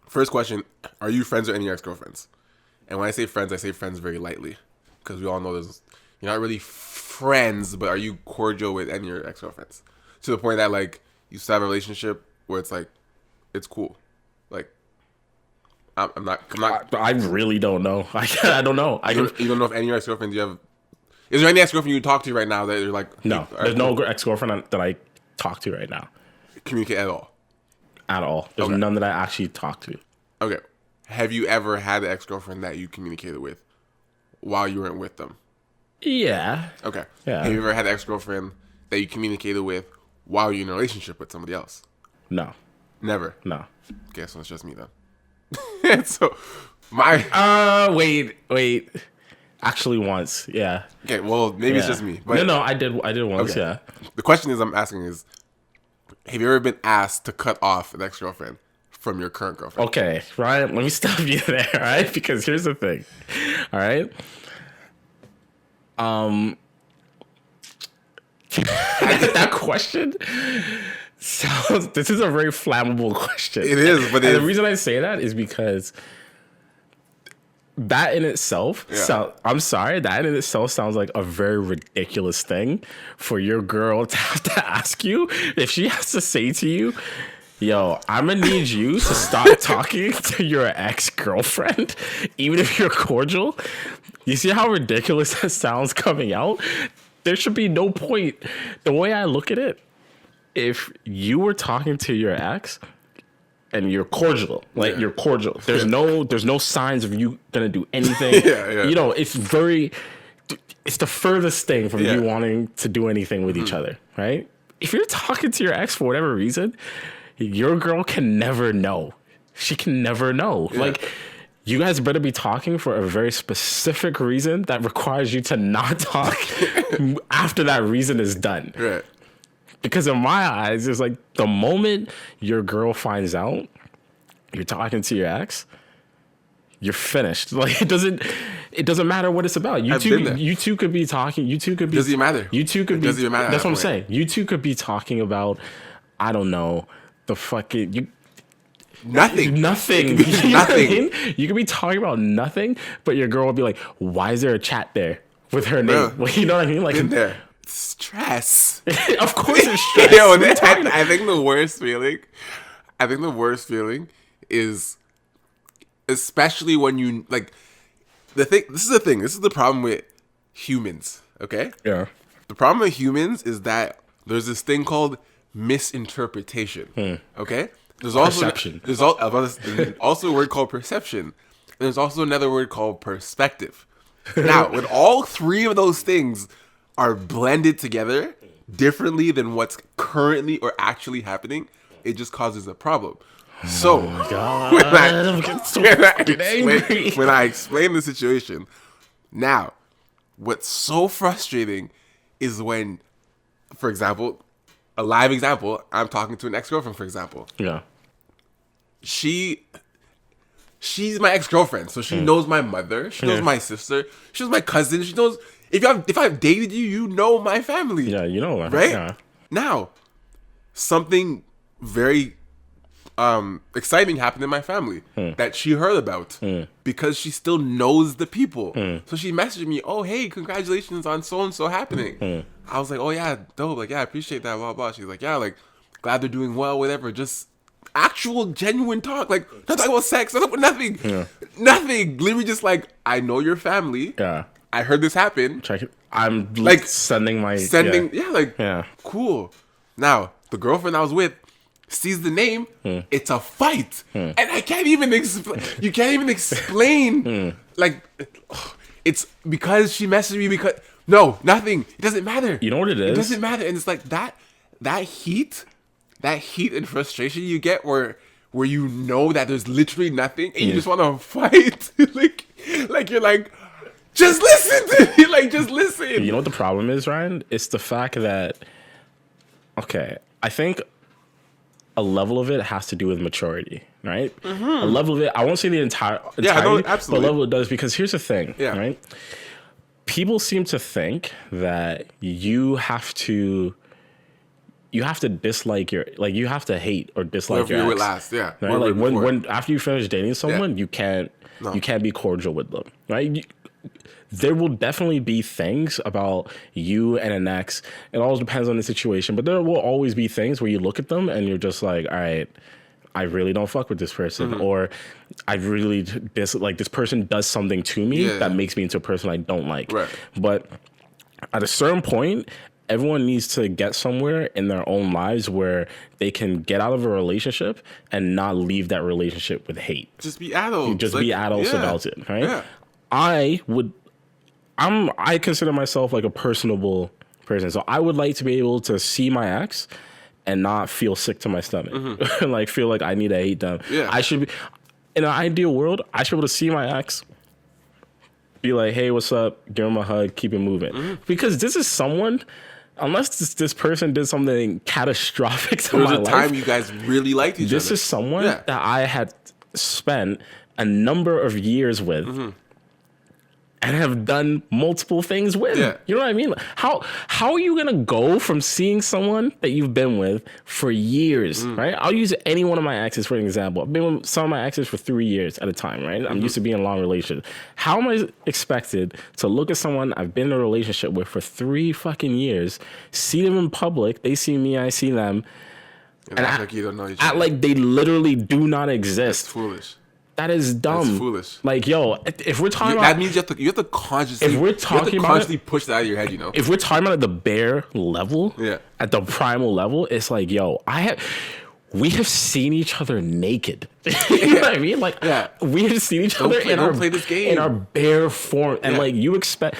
first question, are you friends with any of your ex-girlfriends? And when I say friends very lightly. Because we all know you're not really friends, but are you cordial with any of your ex-girlfriends? To the point that, like, you still have a relationship where it's like, it's cool. Like, I'm not. I really don't know. I don't know. You don't know if any of your ex-girlfriends you have. Is there any ex-girlfriend you talk to right now that you're like? No, there's no ex-girlfriend that I talk to right now. Communicate at all? At all. There's none that I actually talk to. Okay. Have you ever had an ex-girlfriend that you communicated with while you weren't with them? Yeah. Okay. Yeah. Have you ever had an ex-girlfriend that you communicated with while you're in a relationship with somebody else? No. Never? No. Okay, so it's just me then. So, wait. Actually once, yeah. Okay, well, maybe it's just me. But no, I did once, yeah. The question I'm asking is, have you ever been asked to cut off an ex-girlfriend from your current girlfriend? Okay, Ryan, let me stop you there, all right? Because here's the thing, all right? That question sounds. This is a very flammable question. It is, but and the reason I say that is because that in itself, I'm sorry, that in itself sounds like a very ridiculous thing for your girl to have to ask you. If she has to say to you, yo, I'm gonna need you to stop talking to your ex-girlfriend, even if you're cordial. You see how ridiculous that sounds coming out? There should be no point. The way I look at it, if you were talking to your ex and you're cordial, like you're cordial, there's no signs of you gonna do anything. You know, it's the furthest thing from you wanting to do anything with each other, right? If you're talking to your ex for whatever reason, your girl can never know. She can never know. Like, you guys better be talking for a very specific reason that requires you to not talk after that reason is done. Right. Because in my eyes, it's like the moment your girl finds out you're talking to your ex, you're finished. Like, it doesn't matter what it's about. You two could be talking. You two could be. Doesn't matter. You two could be. Doesn't even matter. That's what I'm saying. You two could be talking about, I don't know, the fucking Nothing. You know nothing. what I mean? You could be talking about nothing, but your girl will be like, "Why is there a chat there with her name?" Well, you know what I mean? Like, in there, stress. Of course, it's stress. Yo, I think the worst feeling is, especially when you like the thing. This is the thing. This is the problem with humans. Okay. Yeah. The problem with humans is that there's this thing called misinterpretation. Okay. There's also perception. There's also a word called perception. And there's also another word called perspective. Now, when all three of those things are blended together differently than what's currently or actually happening, it just causes a problem. So, when I explain the situation, now, what's so frustrating is when, for example, a live example, I'm talking to an ex-girlfriend, for example. Yeah. She's my ex-girlfriend, so she knows my mother, she knows my sister, she knows my cousin, she knows if I've dated you, you know my family. Yeah, you know, right? Yeah. Now, something very exciting happened in my family that she heard about because she still knows the people. So she messaged me, "Oh, hey, congratulations on so and so happening." I was like, "Oh yeah, dope. Like, yeah, I appreciate that." Blah blah. She's like, "Yeah, like, glad they're doing well, whatever." Just actual genuine talk, like not talking about sex, nothing, nothing. Literally just like, I know your family. Yeah, I heard this happen. Check it. I'm like sending, cool. Now the girlfriend I was with sees the name. It's a fight, and I can't even explain. You can't even explain. Like, it's because she messaged me because nothing. It doesn't matter. You know what it is? It doesn't matter, and it's like that heat and frustration you get where you know that there's literally nothing and you just want to fight. like you're like, just listen to me. Like, just listen. You know what the problem is, Ryan? It's the fact that, okay, I think a level of it has to do with maturity, right? A level of it, I won't say the entirety, absolutely. But a level it does, because here's the thing, right? People seem to think that you have to dislike you have to hate or dislike your ex. You were last, yeah. Right? Like when after you finish dating someone, you can't be cordial with them, right? There will definitely be things about you and an ex. It all depends on the situation, but there will always be things where you look at them and you're just like, all right, I really don't fuck with this person, or I really this person does something to me that makes me into a person I don't like. Right. But at a certain point, everyone needs to get somewhere in their own lives where they can get out of a relationship and not leave that relationship with hate. Just be adults. Just be adults about it, right? Yeah. I consider myself like a personable person. So I would like to be able to see my ex and not feel sick to my stomach. Like, feel like I need to hate them. Yeah. I should be, in an ideal world, I should be able to see my ex, be like, hey, what's up? Give him a hug, keep it moving. Because this is someone, unless this person did something catastrophic to my life. There was a time you guys really liked each other. This is someone that I had spent a number of years with. and have done multiple things with. Yeah. You know what I mean? How are you gonna go from seeing someone that you've been with for years, right? I'll use any one of my exes for an example. I've been with some of my exes for 3 years at a time, right? I'm used to being in long relationships. How am I expected to look at someone I've been in a relationship with for 3 fucking years, see them in public, they see me, I see them, and act like you don't know each act other. like they literally do not exist? It's foolish. That is dumb. That's foolish. Like, yo, if we're talking about... That means you have to consciously... If we're talking about consciously push that out of your head, you know? If we're talking about at the bare level, Yeah. at the primal level, it's like, yo, we have seen each other naked. You know what I mean? Like, Yeah. we have seen each other don't play this game. in our bare form. And, Yeah. like, you expect...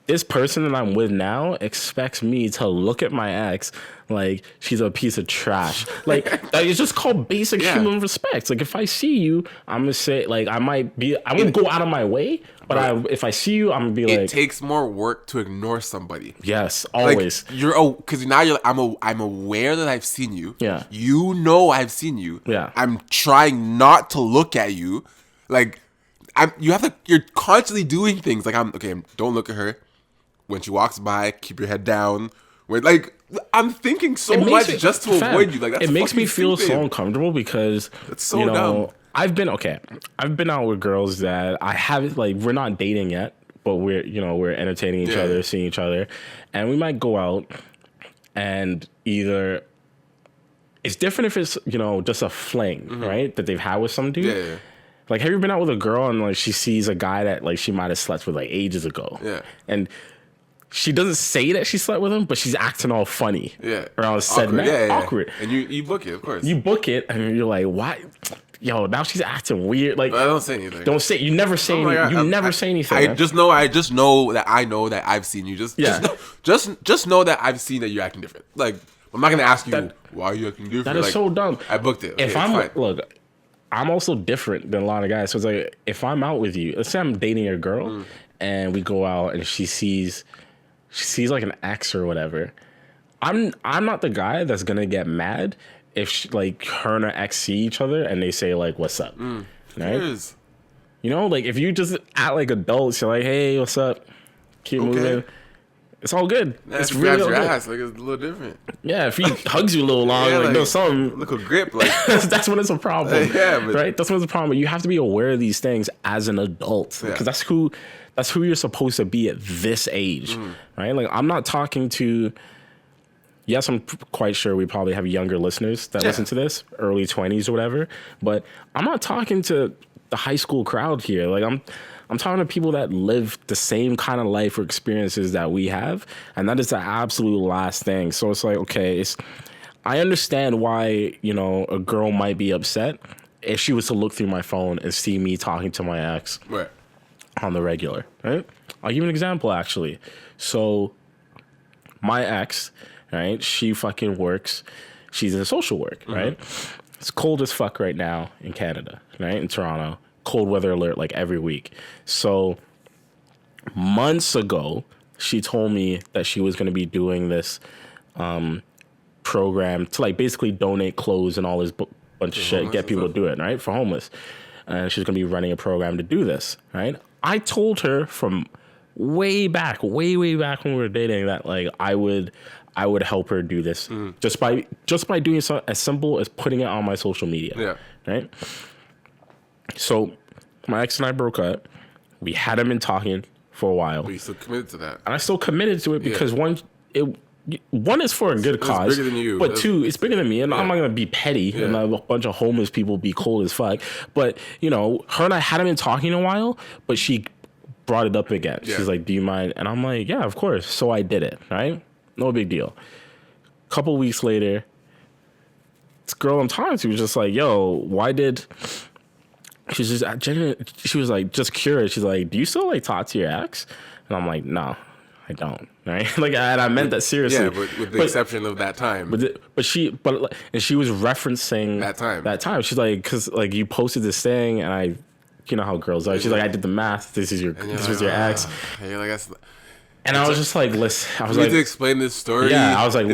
This person that I'm with now expects me to look at my ex like she's a piece of trash. Like, it's just called basic human respect. Like, if I see you, I'm gonna say, like, I won't go out of my way, but if I see you, I'm gonna be like... It takes more work to ignore somebody. Yes, always. Like, because now you're like, I'm aware that I've seen you. Yeah. You know I've seen you. Yeah. I'm trying not to look at you. Like, you're constantly doing things. Like, don't look at her. When she walks by, keep your head down. I'm thinking so much just to avoid you. Like, that's it makes me feel stupid. so uncomfortable because That's so dumb. I've been out with girls that I haven't, like, we're not dating yet, but we're entertaining each other, seeing each other, and we might go out, and either it's different if it's just a fling, right, that they've had with some dude. Yeah. Like, have you been out with a girl and, like, she sees a guy that, like, she might have slept with, like, ages ago? Yeah. And she doesn't say that she slept with him, but she's acting all funny. Yeah. Around said man. Yeah. Awkward. And you book it, of course. You book it, and you're like, why? Yo, now she's acting weird. Like, I don't say anything. Don't say. You never say. You never say anything. I just know that I know that I've seen you. Just know that I've seen that you're acting different. Like, I'm not gonna ask you why are you acting different. That is so dumb. I booked it. If I'm also different than a lot of guys. So it's like, if I'm out with you, let's say I'm dating a girl, and we go out, and she sees like an ex or whatever. I'm not the guy that's gonna get mad if like her and her ex see each other and they say, like, what's up, right? Like, if you just act like adults, you're like, hey, what's up, keep moving, it's all good. It's really all good. Ass, like, it's a little different. Yeah, if he hugs you a little long, like, no, something, look a grip, like that's when it's a problem. But, right? That's when it's a problem. You have to be aware of these things as an adult, because that's who you're supposed to be at this age, right? Like, I'm not talking to... Yes, I'm quite sure we probably have younger listeners that listen to this, early 20s or whatever, but I'm not talking to the high school crowd here. Like, I'm talking to people that live the same kind of life or experiences that we have, and that is the absolute last thing. So it's like, okay, I understand why, a girl might be upset if she was to look through my phone and see me talking to my ex. Right. On the regular, right? I'll give you an example, actually. So my ex, right, she fucking works. She's in social work, right? It's cold as fuck right now in Canada, right? In Toronto. Cold weather alert, like, every week. So months ago, she told me that she was going to be doing this program to, like, basically donate clothes and all this bunch of shit, get people to do it, right? For homeless. And she's going to be running a program to do this, right? I told her from way back when we were dating that, like, I would help her do this just by doing something as simple as putting it on my social media. Yeah. Right. So my ex and I broke up. We hadn't been talking for a while. But you still committed to that. And I still committed to it because one is for a good cause, bigger than you. But two, it's bigger than me, and I'm not gonna be petty and a bunch of homeless people be cold as fuck. But her and I hadn't been talking in a while, but she brought it up again. Yeah. She's like, "Do you mind?" And I'm like, "Yeah, of course." So I did it. Right, no big deal. Couple weeks later, this girl I'm talking to was just like, "Yo, why did?" She was like, just curious. She's like, "Do you still, like, talk to your ex?" And I'm like, "No, I don't." Right? Like, and I meant that seriously. Yeah, but with the exception of that time. But she was referencing that time. She's like, because, like, you posted this thing, and I, you know how girls are. She's like, "I did the math. This was your ex." You're like, that's. And I was just like, listen. I was like, like, to explain this story. Yeah, I was like,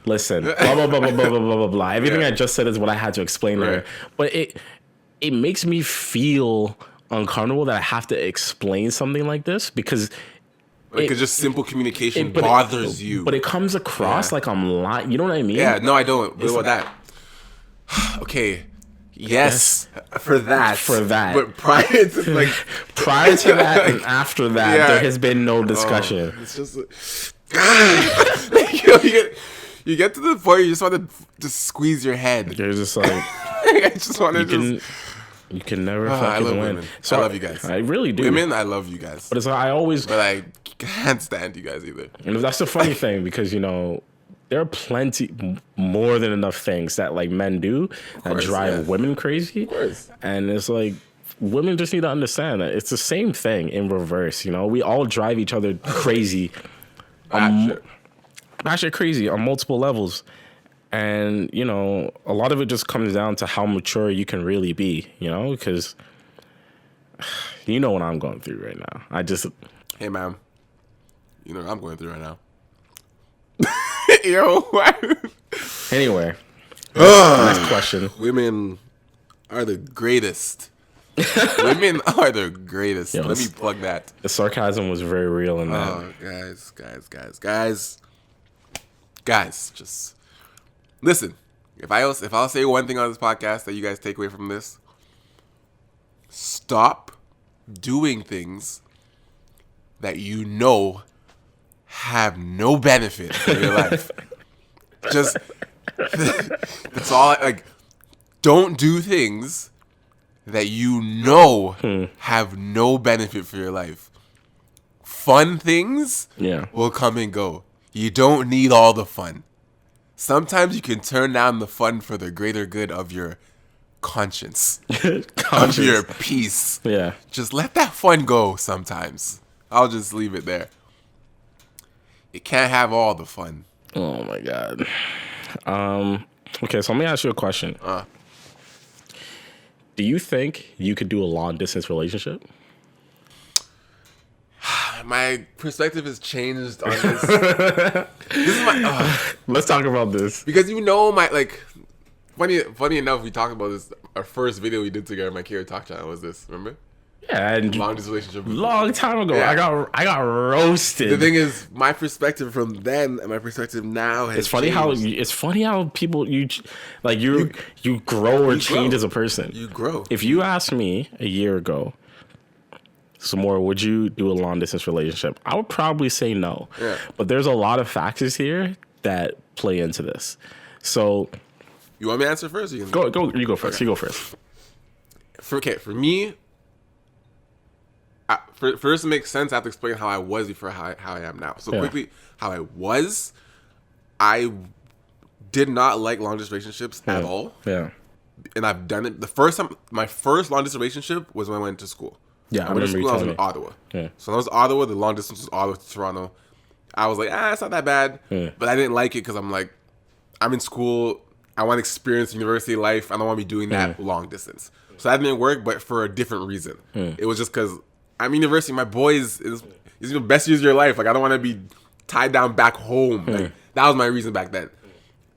listen, blah blah blah blah blah blah blah blah. Everything I just said is what I had to explain to her. But it makes me feel uncomfortable that I have to explain something like this because because just simple communication bothers you. But it comes across like I'm lying. You know what I mean? Yeah, no, I don't. What about that? Okay. Yes, for that. But prior to that and after that, there has been no discussion. It's just you get to the point where you just want to just squeeze your head. You're just like I just want to you can never I fucking love win. women. So I love you guys. I really do. Women, I love you guys. But it's like but I can't stand you guys either. And that's the funny thing because there are plenty more than enough things that like men do that drive women crazy. Of course. And it's like women just need to understand that it's the same thing in reverse. We all drive each other crazy. Batshit crazy on multiple levels. And, a lot of it just comes down to how mature you can really be, because you know what I'm going through right now. Hey, ma'am. You know what I'm going through right now. Yo. Anyway. Next question. Women are the greatest. Women are the greatest. Let me plug that. The sarcasm was very real in that. Oh, guys, just listen. If I'll say one thing on this podcast that you guys take away from this, stop doing things that have no benefit for your life. Just that's all. Don't do things that have no benefit for your life. Fun things will come and go. You don't need all the fun. Sometimes you can turn down the fun for the greater good of your conscience. Of your peace. Yeah. Just let that fun go sometimes. I'll just leave it there. You can't have all the fun. Oh my God. Okay, so let me ask you a question. Do you think you could do a long distance relationship? My perspective has changed on this. This is my. Let's talk about this because funny enough, we talked about this. Our first video we did together, my MR.KOA talk channel was this. Remember? Yeah, and long distance relationship. Long time ago, yeah. I got roasted. The thing is, my perspective from then and my perspective now has. It's funny how people you grow or change as a person. You grow. If you asked me a year ago, Samora, would you do a long distance relationship? I would probably say no. Yeah. But there's a lot of factors here that play into this. So, you want me to answer first? Or you go. You go first. Okay. You go first. For me. For this to make sense, I have to explain how I was before how I am now. So quickly, how I did not like long distance relationships at all. Yeah. And I've done it. The first time, my first long distance relationship was when I went to school. Yeah, I went to school. I was in Ottawa. Yeah. So when I was in Ottawa, the long distance was Ottawa to Toronto. I was like, it's not that bad. Yeah. But I didn't like it because I'm like, I'm in school. I want to experience university life. I don't want to be doing that long distance. So that didn't work, but for a different reason. It was just because I'm in university. My boys is the best years of your life. Like, I don't want to be tied down back home. Like, that was my reason back then.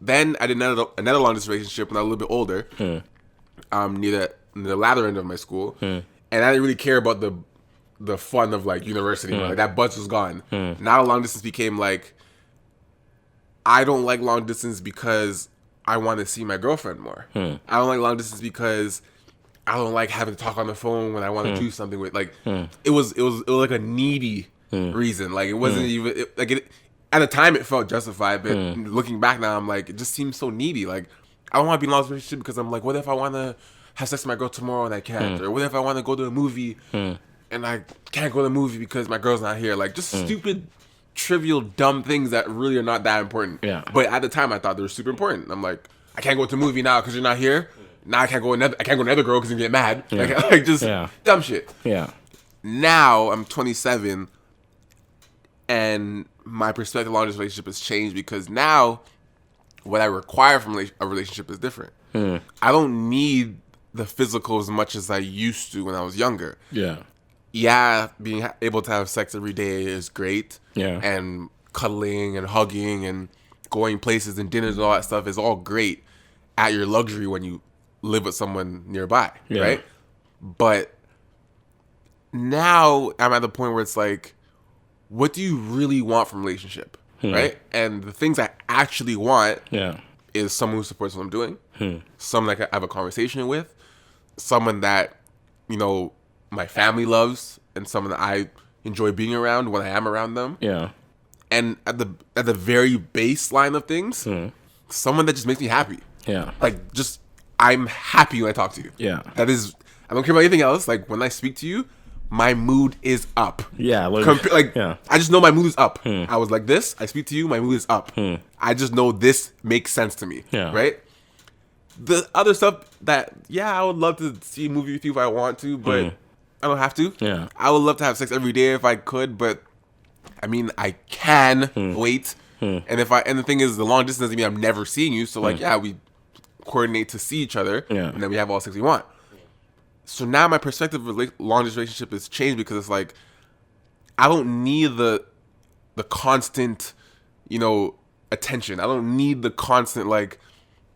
Then I did another long distance relationship when I was a little bit older. Near the latter end of my school. And I didn't really care about the fun of like university. Like, that buzz was gone. Now long distance became like, I don't like long distance because I want to see my girlfriend more. I don't like long distance because I don't like having to talk on the phone when I want to do something with it was like a needy reason. Like, it wasn't even at the time it felt justified, but looking back now, I'm like, it just seems so needy. Like, I don't want to be in a long relationship because I'm like, what if I want to have sex with my girl tomorrow and I can't? Or what if I want to go to a movie and I can't go to the movie because my girl's not here? Like, just stupid, trivial, dumb things that really are not that important. Yeah. But at the time, I thought they were super important. I'm like, I can't go to a movie now because you're not here. Now I can't go another girl because you get mad. Yeah. Like just dumb shit. Yeah. Now I'm 27, and my perspective on this relationship has changed because now what I require from a relationship is different. I don't need the physical as much as I used to when I was younger. Yeah. Yeah, being able to have sex every day is great. Yeah. And cuddling and hugging and going places and dinners and all that stuff is all great at your luxury when you live with someone nearby, right? But now I'm at the point where it's like, what do you really want from a relationship, right? And the things I actually want is someone who supports what I'm doing, someone that I have a conversation with, someone that, you know, my family loves, and someone that I enjoy being around when I am around them. Yeah. And at the very baseline of things, someone that just makes me happy. Yeah. Like, just, I'm happy when I talk to you. Yeah. That is, I don't care about anything else. Like, when I speak to you, my mood is up. Yeah. I just know my mood is up. I was like this, I speak to you, my mood is up. I just know this makes sense to me. Yeah. Right? The other stuff that, I would love to see a movie with you if I want to, but I don't have to. Yeah. I would love to have sex every day if I could, but I mean, I can wait. And the thing is, the long distance doesn't mean I'm never seeing you. So like, we coordinate to see each other, and then we have all the sex we want. So now my perspective of long distance relationship has changed, because it's like, I don't need the constant, you know, attention. I don't need the constant like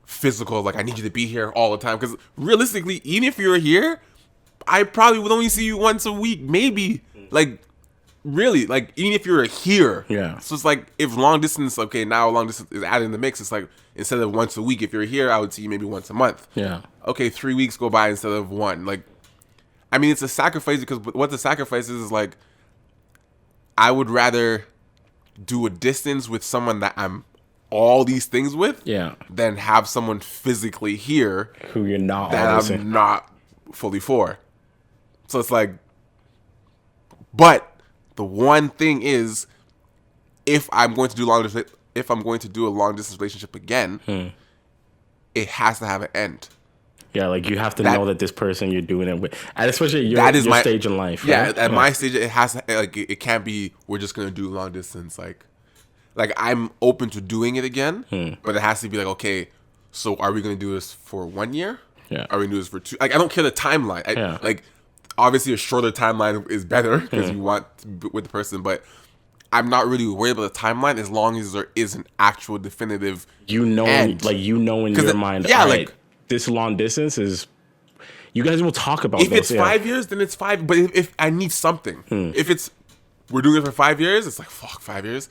physical, like I need you to be here all the time. Because realistically, even if you're here, I probably would only see you once a week, maybe. Like, really, like, even if you're here. Yeah. So it's like, if long distance, okay, now long distance is added in the mix, it's like, instead of once a week, if you're here, I would see you maybe once a month. Yeah. Okay, 3 weeks go by instead of one. Like, I mean, it's a sacrifice, because what the sacrifice is like, I would rather do a distance with someone that I'm all these things with, than have someone physically here who you're not, that I'm not fully for. So it's like, but the one thing is, if I'm going to do a long distance relationship again, it has to have an end. Yeah, like you have to know that this person you're doing it with, and especially your stage in life. Right? Yeah, at my stage, it has to, like, it can't be we're just gonna do long distance. Like I'm open to doing it again, but it has to be like, okay, so are we gonna do this for 1 year? Yeah. Are we gonna do this for 2? Like, I don't care the timeline. Like, obviously a shorter timeline is better, because you want to be with the person, but I'm not really worried about the timeline as long as there is an actual definitive end. Like, you know in your mind, like, this long distance is, you guys will talk about if it's 5 years, then it's 5. But if I need something, if it's we're doing it for 5 years, it's like, fuck, 5 years.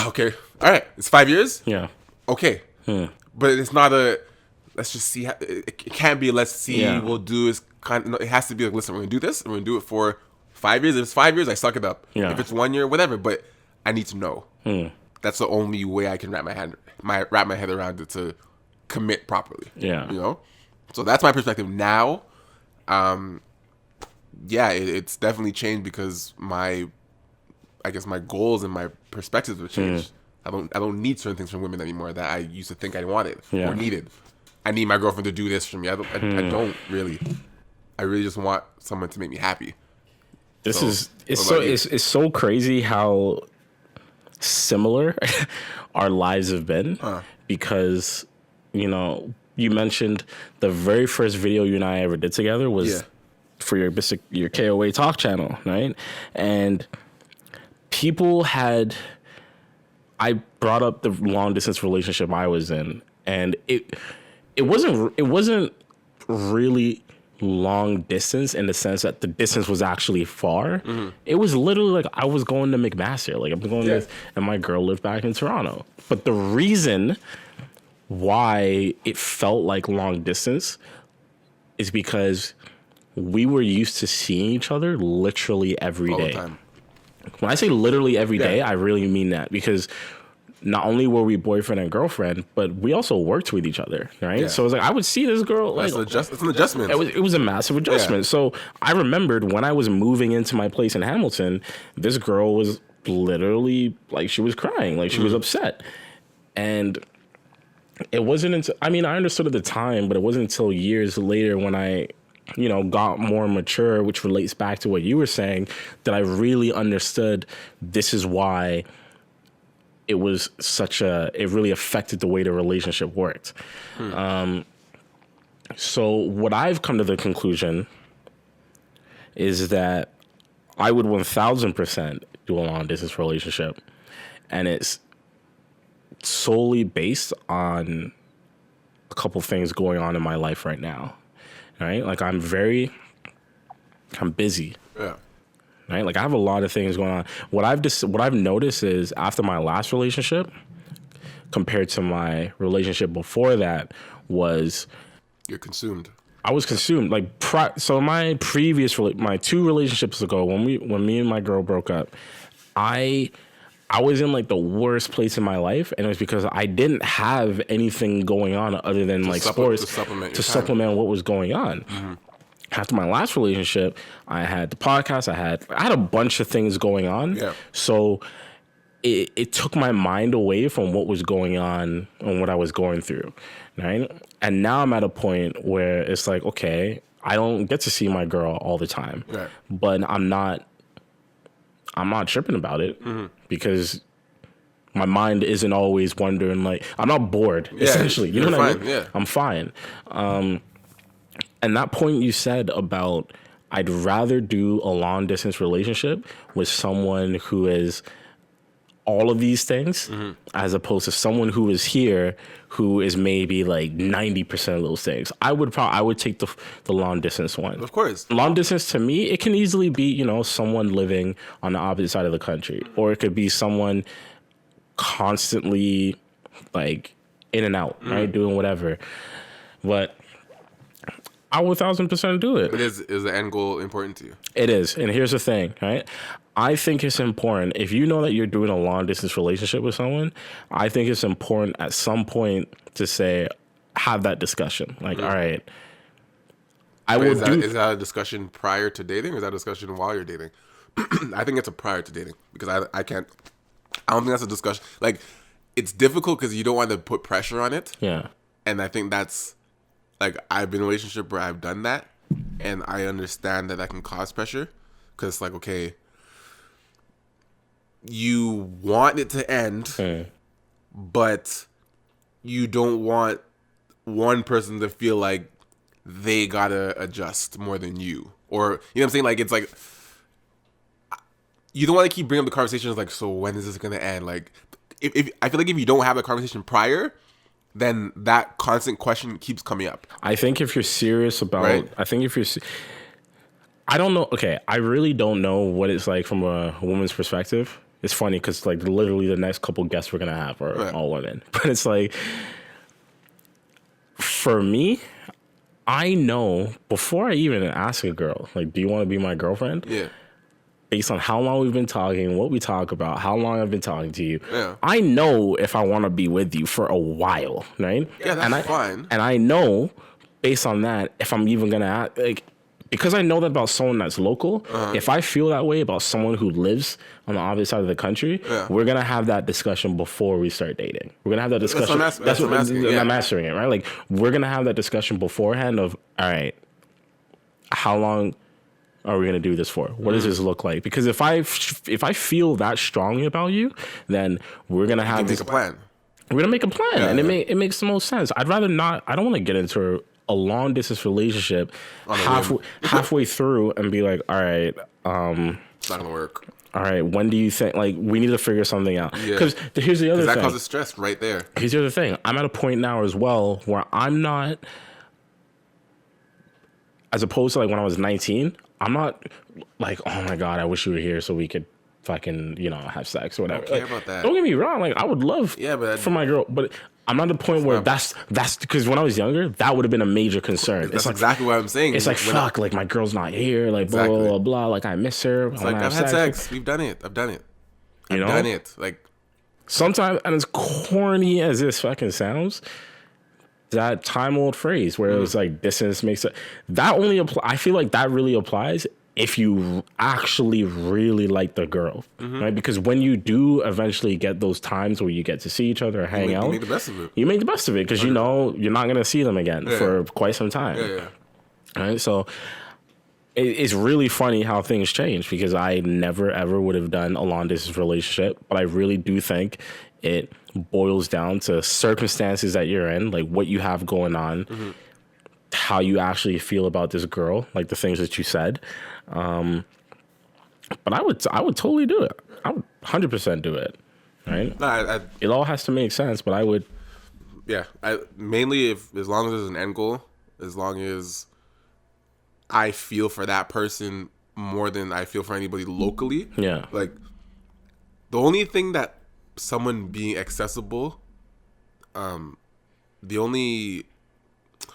Okay, all right, it's 5 years. Yeah. Okay, but it's not a let's just see. It can't be a let's see. We'll do is kind of. No, it has to be like, listen, we're gonna do this, and we're gonna do it for 5 years. If it's 5 years, I suck it up. Yeah. If it's 1 year, whatever. But I need to know. That's the only way I can wrap my head around it to commit properly. Yeah. You know. So that's my perspective now. It's definitely changed, because I guess my goals and my perspectives have changed. I don't need certain things from women anymore that I used to think I wanted or needed. I need my girlfriend to do this for me. I don't really. I really just want someone to make me happy. It's so crazy how similar our lives have been, because, you know, you mentioned the very first video you and I ever did together was for your KOA talk channel, right? And I brought up the long distance relationship I was in, and it wasn't really long distance in the sense that the distance was actually far. It was literally like I was going to McMaster, like I'm going to, and my girl lived back in Toronto. But the reason why it felt like long distance is because we were used to seeing each other literally every day. All the time. When I say literally every day, I really mean that, because not only were we boyfriend and girlfriend, but we also worked with each other, right? Yeah. So it was like, I would see this girl. Like, it's an adjustment. It was a massive adjustment. Yeah. So I remembered when I was moving into my place in Hamilton, this girl was literally, like, she was crying, like she was upset. And it wasn't until, I understood at the time, but it wasn't until years later when I, you know, got more mature, which relates back to what you were saying, that I really understood this is why it was it really affected the way the relationship worked. So what I've come to the conclusion is that I would 1000% do a long distance relationship, and it's solely based on a couple things going on in my life right now. Right? Like, I'm very I'm busy. Yeah. Right? Like I have a lot of things going on. What I've noticed is after my last relationship compared to my relationship before that was You're consumed. I was consumed. Like so my my 2 relationships ago when me and my girl broke up, I was in like the worst place in my life, and it was because I didn't have anything going on other than like sports to supplement what was going on. Mm-hmm. After my last relationship, I had the podcast. I had a bunch of things going on. Yeah. So it took my mind away from what was going on and what I was going through, right? And now I'm at a point where it's like, okay, I don't get to see my girl all the time, right. But I'm not tripping about it because my mind isn't always wondering, like, I'm not bored, essentially. You know what I mean? Yeah. I'm fine. And that point you said about I'd rather do a long distance relationship with someone who is all of these things as opposed to someone who is here who is maybe like 90% of those things. I would take the long distance one. Of course. Long distance to me, it can easily be, you know, someone living on the opposite side of the country, or it could be someone constantly like in and out, right? Doing whatever. But I would 1,000% do it. But is the end goal important to you? It is. And here's the thing, right? I think it's important if you know that you're doing a long distance relationship with someone, I think it's important at some point to say, have that discussion. Like, all right, Is that a discussion prior to dating, or is that a discussion while you're dating? I think it's a prior to dating, because I don't think that's a discussion. Like, it's difficult because you don't want to put pressure on it. Yeah. And I think that's, like, I've been in a relationship where I've done that, and I understand that can cause pressure, because it's like, okay, you want it to end, but you don't want one person to feel like they gotta adjust more than you. Or, you know what I'm saying? Like, it's like, you don't want to keep bringing up the conversations like, so when is this gonna end? Like, if I feel like if you don't have a conversation prior, then that constant question keeps coming up. I think if you're serious about, right. I don't know. Okay, I really don't know what it's like from a woman's perspective. It's funny because like literally the next couple guests we're gonna have are all women, but it's like, for me, I know before I even ask a girl, like, do you want to be my girlfriend? Yeah. Based on how long we've been talking, what we talk about, how long I've been talking to you, yeah. I know if I want to be with you for a while, right? Yeah, that's fine. And I know based on that if I'm even gonna act, like, because I know that about someone that's local. If I feel that way about someone who lives on the opposite side of the country, we're gonna have that discussion before we start dating. We're gonna have that discussion. That's what I'm asking. I'm answering it, right? Like, we're gonna have that discussion beforehand of, all right, how long are we gonna do this for? What does this look like? Because if I feel that strongly about you, then we're gonna have make a plan. We're gonna make a plan, and it makes the most sense. I'd rather not. I don't want to get into a long distance relationship halfway through and be like, all right, it's not gonna work. All right, when do you think, like, we need to figure something out? Because here's the other thing. That causes stress right there. Here's the other thing. I'm at a point now as well where I'm not, as opposed to like when I was 19, I'm not like, oh my God, I wish you were here so we could fucking, you know, have sex or whatever. I don't care about that. Don't get me wrong. Like, I would love for my girl, but I'm not at the point where that's because when I was younger, that would have been a major concern. That's exactly what I'm saying. It's like, fuck, like, my girl's not here, like, blah, blah, blah, blah, like, I miss her. It's like, I've had sex. We've done it. I've done it. You know? Done it. Like, sometimes, and as corny as this fucking sounds, that time-old phrase where it was like, distance makes it, that only I feel like that really applies if you actually really like the girl, right? Because when you do eventually get those times where you get to see each other or hang out, you make the best of it. You make the best of it because you know you're not going to see them again for quite some time. Yeah. Right? So it's really funny how things change, because I never, ever would have done a long-distance relationship, but I really do think it boils down to circumstances that you're in, like what you have going on, how you actually feel about this girl, like the things that you said. But I would totally do it. I would 100% do it. Right? No, it all has to make sense, but I would. Yeah, mainly as long as there's an end goal, as long as I feel for that person more than I feel for anybody locally. Yeah. Like, the only thing that someone being accessible, the only,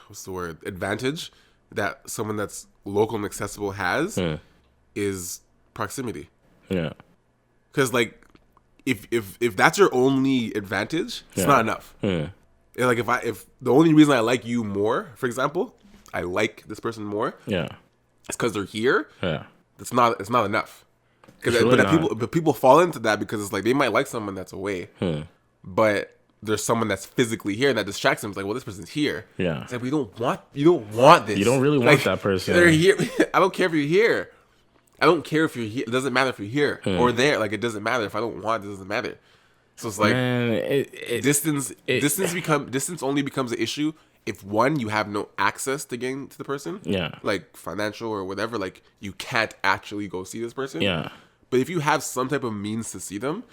what's the word, advantage that someone that's local and accessible has is proximity. Yeah. Because, like, if that's your only advantage, it's not enough. Like, if the only reason I like you more, for example, I like this person more, it's because they're here. Yeah. It's not enough. Really but people fall into that because it's like they might like someone that's away, but there's someone that's physically here and that distracts them. It's like, well, this person's here. Yeah. It's like, you don't want this. You don't really want that person. They're here. I don't care if you're here. I don't care if you're here. It doesn't matter if you're here or there. Like, it doesn't matter. If I don't want it, doesn't matter. So it's like, man, distance only becomes an issue if, one, you have no access to getting to the person. Yeah. Like, financial or whatever. Like, you can't actually go see this person. Yeah. But if you have some type of means to see them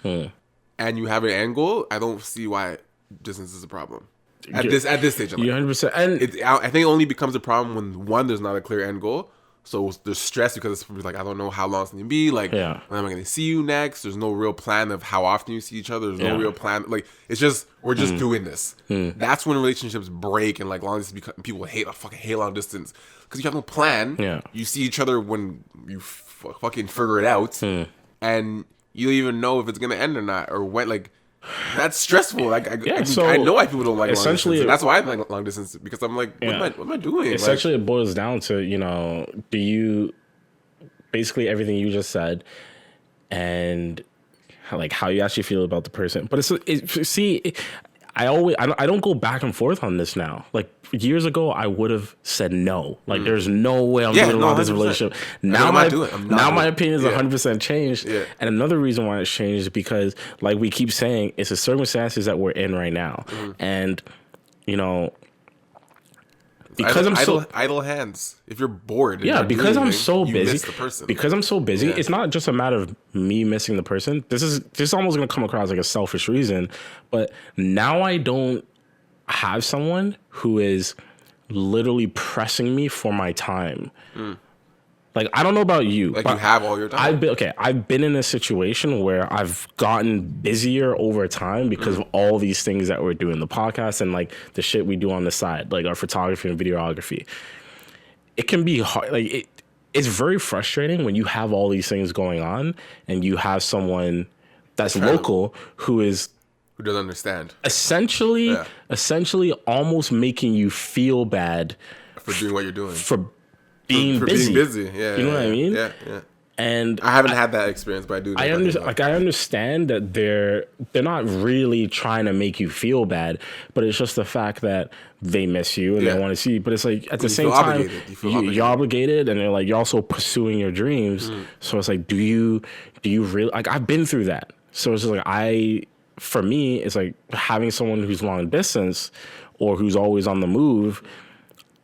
and you have an end goal, I don't see why distance is a problem. At this stage of life. 100%. And I think it only becomes a problem when, one, there's not a clear end goal. So there's stress because it's like, I don't know how long it's going to be. Like, when am I going to see you next? There's no real plan of how often you see each other. There's no real plan. Like, it's just, we're just doing this. That's when relationships break and, like, long distance people fucking hate long distance. Because you have no plan. Yeah. You see each other when you fucking figure it out. And you don't even know if it's going to end or not. Or when, like, that's stressful. Like, I know why people don't like long distance. And that's why I like long distance, because I'm like, what am I doing? Essentially, it boils down to, do you basically everything you just said, and like how you actually feel about the person. But I don't go back and forth on this now. Like, years ago, I would have said no. Like, there's no way I'm doing about this relationship. Now my opinion is 100% changed. Yeah. And another reason why it's changed is because, like we keep saying, it's the circumstances that we're in right now. And, because idle hands. If you're bored, because I'm so busy. Miss the person. Because I'm so busy, it's not just a matter of me missing the person. This is almost going to come across like a selfish reason, but now I don't have someone who is literally pressing me for my time. Like, I don't know about you. Like, you have all your time. I've been in a situation where I've gotten busier over time because of all these things that we're doing, the podcast and, like, the shit we do on the side, like our photography and videography. It can be hard. Like, it's very frustrating when you have all these things going on and you have someone that's local who doesn't understand. Essentially almost making you feel bad for doing what you're doing. For being busy. Yeah. You know what I mean? Yeah. And I haven't had that experience, but I do. I understand that they're not really trying to make you feel bad, but it's just the fact that they miss you and they want to see you. But it's like, at the same time, you're obligated, and they're like, you're also pursuing your dreams. So it's like, do you really, like, I've been through that. So it's just like, for me, it's like having someone who's long distance or who's always on the move.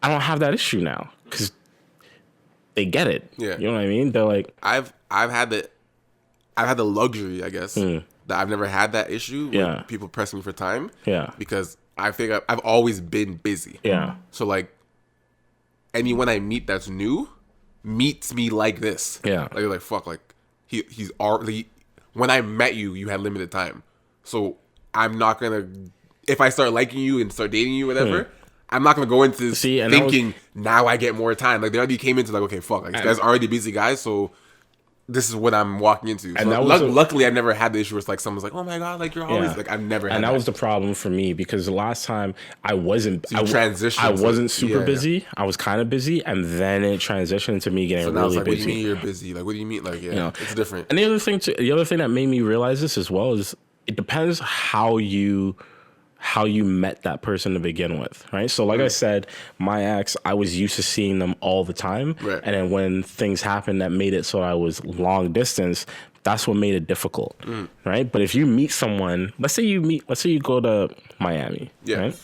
I don't have that issue now because they get it. Yeah. You know what I mean? They're like, I've had the luxury, I guess, that I've never had that issue with people pressing me for time. Yeah. Because I think I've always been busy. Yeah. So, like, anyone I meet that's new meets me like this. Yeah. Like, they're like, fuck, like, he's already, when I met you, you had limited time. So I'm not gonna, if I start liking you and start dating you, whatever, I'm not gonna go into this thinking now I get more time. Like, they already came into like, okay, fuck, like, this guy's already busy guy, so this is what I'm walking into. So luckily, I've never had the issue where it's like someone's like, oh my god, like, you're always like, I've never had that. And that was the problem for me because the last time I wasn't super busy. I was kind of busy, and then it transitioned to me getting really busy. What do you mean you're busy? Like, what do you mean? Like, it's different. And the other thing that made me realize this as well is it depends how you met that person to begin with, right? So like I said, my ex, I was used to seeing them all the time. Right. And then when things happened that made it so I was long distance, that's what made it difficult, right? But if you meet someone, let's say you go to Miami, right?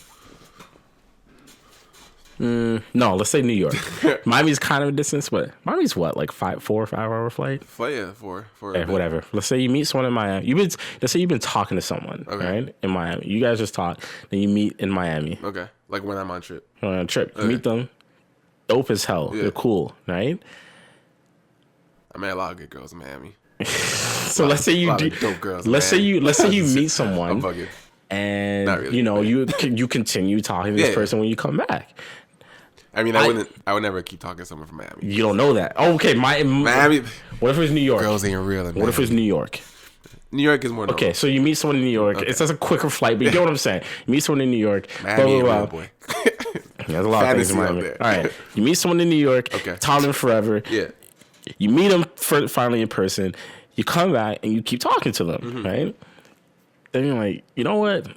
No, let's say New York. Miami's kind of a distance, but Miami's what, like 4 or 5 hour flight? Four. Whatever. Let's say you meet someone in Miami. Let's say you've been talking to someone, right, in Miami. You guys just talk, then you meet in Miami. Okay, like when I'm on trip. You meet them. dope as hell. Yeah. They're cool, right? I met a lot of good girls in Miami. So let's say you lot do. of dope girls in Let's say Miami. you meet I'm someone, bugging. and Not really, you know but- you continue talking to this Yeah. person when you come back. I mean, I would never keep talking to someone from Miami. You don't know that. Oh, okay, Miami What if it's New York? girls ain't real. In What if it's New York? New York is more normal. Okay, so you meet someone in New York. It's just a quicker flight, but you get what I'm saying. You meet someone in New York. Miami ain't blah, real, blah, boy. blah. There's a lot of things in Fantasy out Miami. there. All right, you meet someone in New York. Okay. Talk to them forever. Yeah. You meet them finally in person. You come back and you keep talking to them, right? Then you're like, you know what?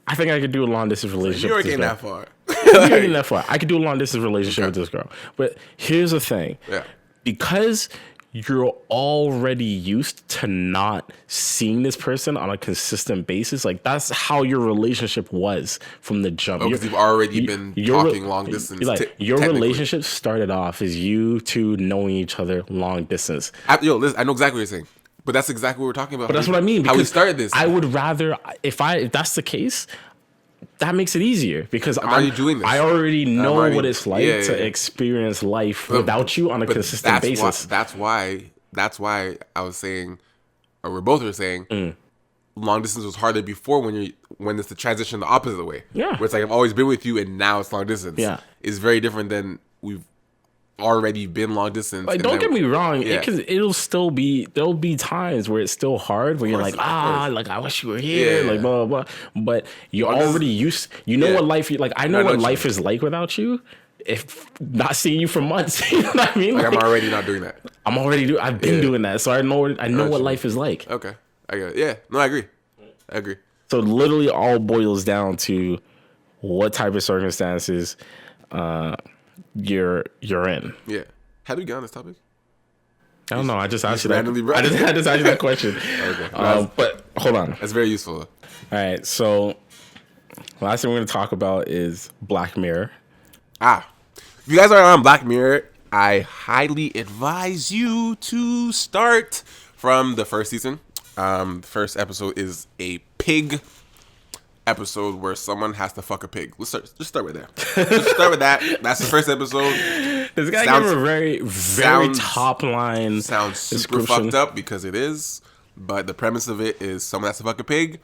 I think I could do a long distance relationship. New York with ain't this that girl. far. New York ain't that far. I could do a long distance relationship with this girl. But here's the thing. Yeah. Because you're already used to not seeing this person on a consistent basis, like that's how your relationship was from the jump. Because you've already been talking long distance. Your technically. relationship started off as you two knowing each other long distance. Listen, I know exactly what you're saying, but that's exactly what we're talking about. But that's what I mean. How we because started this. I would rather, if that's the case, that makes it easier because I'm already doing this. I already know already- what it's like yeah, to yeah. experience life without you on a consistent basis. That's why I was saying, or we both were saying, long distance was harder before when it's the transition the opposite way. Yeah. Where it's like I've always been with you and now it's long distance. Yeah. It's very different than we've already been long distance. Like, and don't then- get me wrong, Yeah. there'll be times where it's still hard where you're like, of course. like I wish you were here, Yeah. like blah blah blah. But you're Long already used. You know Yeah. what life like. I know I know what what you life is like without you. If not seeing you for months, you know what I mean? Like I'm already not doing that. I've been doing that, so I know what you life is like. Okay. I get it. Yeah. No, I agree. So literally all boils down to what type of circumstances you're in. Yeah. How do we get on this topic? I don't know. I just asked you randomly that. I just asked you that question. Okay. But hold on. That's very useful. All right. So last thing we're going to talk about is Black Mirror. If you guys are on Black Mirror, I highly advise you to start from the first season. The first episode is a pig episode where someone has to fuck a pig. Just start with that. Just start with that. That's the first episode. This guy Sounds- gave a very sounds- top line Sounds super description. fucked up because it is, but the premise of it is someone has to fuck a pig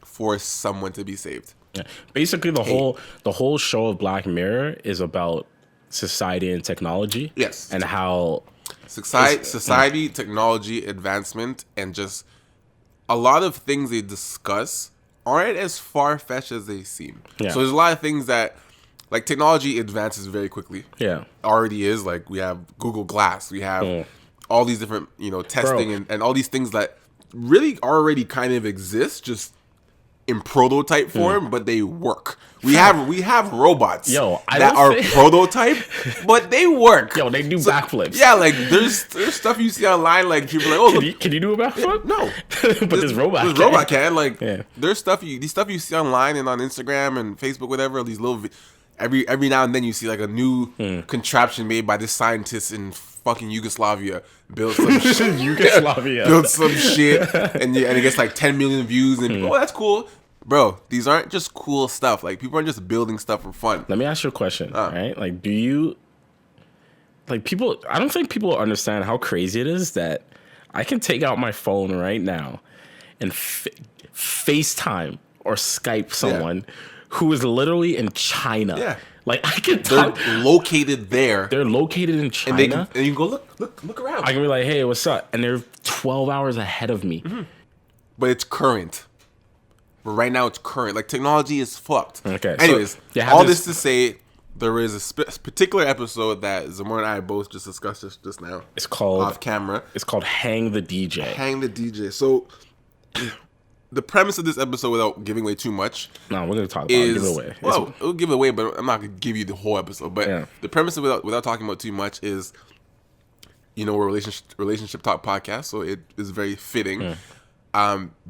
for someone to be saved. Yeah. Basically, the whole show of Black Mirror is about society and technology. Yes. And how Society, technology, advancement, and just a lot of things they discuss aren't as far-fetched as they seem. Yeah. So there's a lot of things that, like, technology advances very quickly. yeah. Already is. Like, we have Google Glass. We have all these different, testing and all these things that really already kind of exist, just in prototype form, but they work. We have robots that are prototype, but they work. Yo, they do backflips. Yeah, like there's stuff you see online, like people are like, oh, look, Can you do a backflip? no, But this robot can. Like, Yeah. there's stuff you see online and on Instagram and Facebook, whatever. These little every now and then you see like a new contraption made by this scientist in fucking Yugoslavia built some shit. Yugoslavia. Built some shit, and it gets like 10 million views, and oh, that's cool, bro. These aren't just cool stuff. Like, people aren't just building stuff for fun. Let me ask you a question, right? Like, do you like people? I don't think people understand how crazy it is that I can take out my phone right now and FaceTime or Skype someone who is literally in China. Yeah. Like, I can They're talk. located there, They're located in and China. and you can go look around. I can be like, hey, what's up? And they're 12 hours ahead of me. But it's current. But right now, it's current. Like, technology is fucked. Okay, so Anyways, you have all this- this to say, there is a particular episode that Zamora and I both just discussed just now. It's called off camera. It's called Hang the DJ. Hang the DJ. So, the premise of this episode, without giving away too much, No, we're gonna talk about it. is Give it away. well, it'll give it away, but I'm not gonna give you the whole episode. But Yeah. the premise of without talking about too much is, we're a relationship talk podcast, so it is very fitting.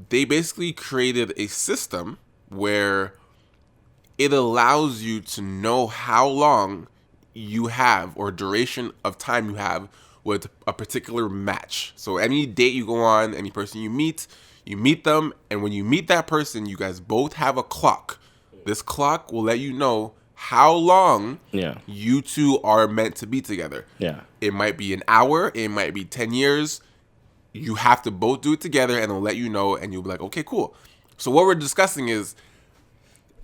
They basically created a system where it allows you to know how long you have or duration of time you have with a particular match. So any date you go on, any person you meet them, and when you meet that person, you guys both have a clock. This clock will let you know how long Yeah. you two are meant to be together. Yeah. It might be an hour. It might be 10 years. You have to both do it together, and they'll let you know, and you'll be like, okay, cool. So what we're discussing is,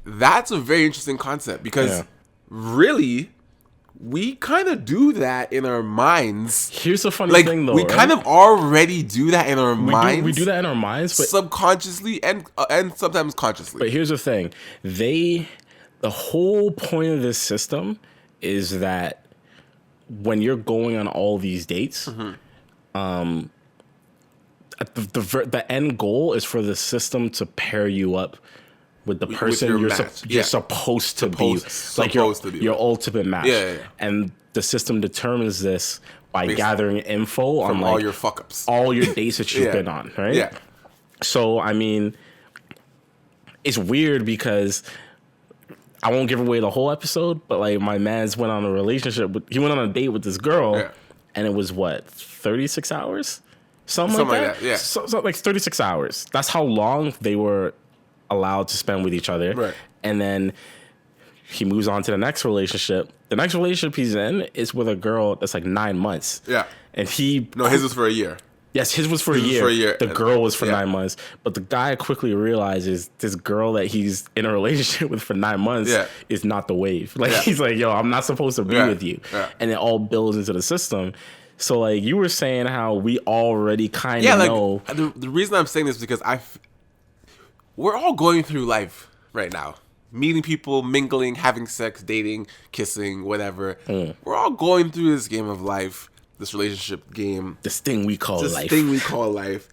that's a very interesting concept, because really, we kind of do that in our minds. Here's the funny thing, though. We kind of already do that in our minds. We do that in our minds, but subconsciously and sometimes consciously. But here's the thing. The whole point of this system is that when you're going on all these dates, the end goal is for the system to pair you up with the person you're supposed to be, like your ultimate match. Yeah. And the system determines this by gathering info on all your fuck ups, all your dates that you've been on, right? Yeah. So I mean, it's weird because I won't give away the whole episode, but like my man's went on a he went on a date with this girl, and it was 36 hours. Something like that. Yeah. So like 36 hours. That's how long they were allowed to spend with each other. Right. And then he moves on to the next relationship. The next relationship he's in is with a girl that's like 9 months. Yeah. And his was for a year. Yes, his was for a year. The girl was for 9 months. But the guy quickly realizes this girl that he's in a relationship with for 9 months is not the wave. Like he's like, yo, I'm not supposed to be with you. Yeah. And it all builds into the system. So, like, you were saying how we already kind of know. The reason I'm saying this is because we're all going through life right now. Meeting people, mingling, having sex, dating, kissing, whatever. We're all going through this game of life, this relationship game. This thing we call life.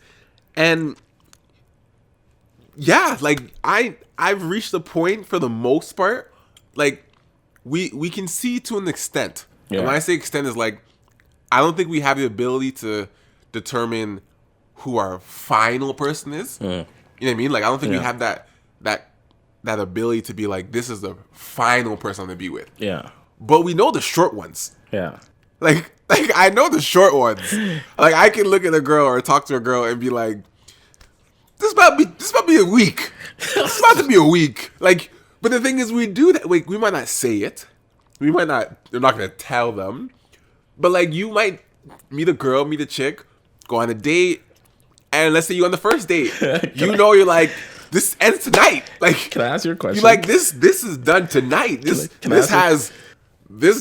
And, yeah, like, I've reached the point, for the most part, like, we can see to an extent. Yeah. And when I say extent, is like, I don't think we have the ability to determine who our final person is. You know what I mean? Like, I don't think we have that ability to be like, this is the final person I'm gonna be with. Yeah. But we know the short ones. Yeah. Like I know the short ones. Like, I can look at a girl or talk to a girl and be like, this about to be a week. It's about to be a week. Like, but the thing is, we do that. Wait, we might not say it. We're not gonna tell them. But, like, you might meet a chick, go on a date, and let's say you on the first date. You're like, this ends tonight. Like, can I ask you a question? You're like, this is done tonight. This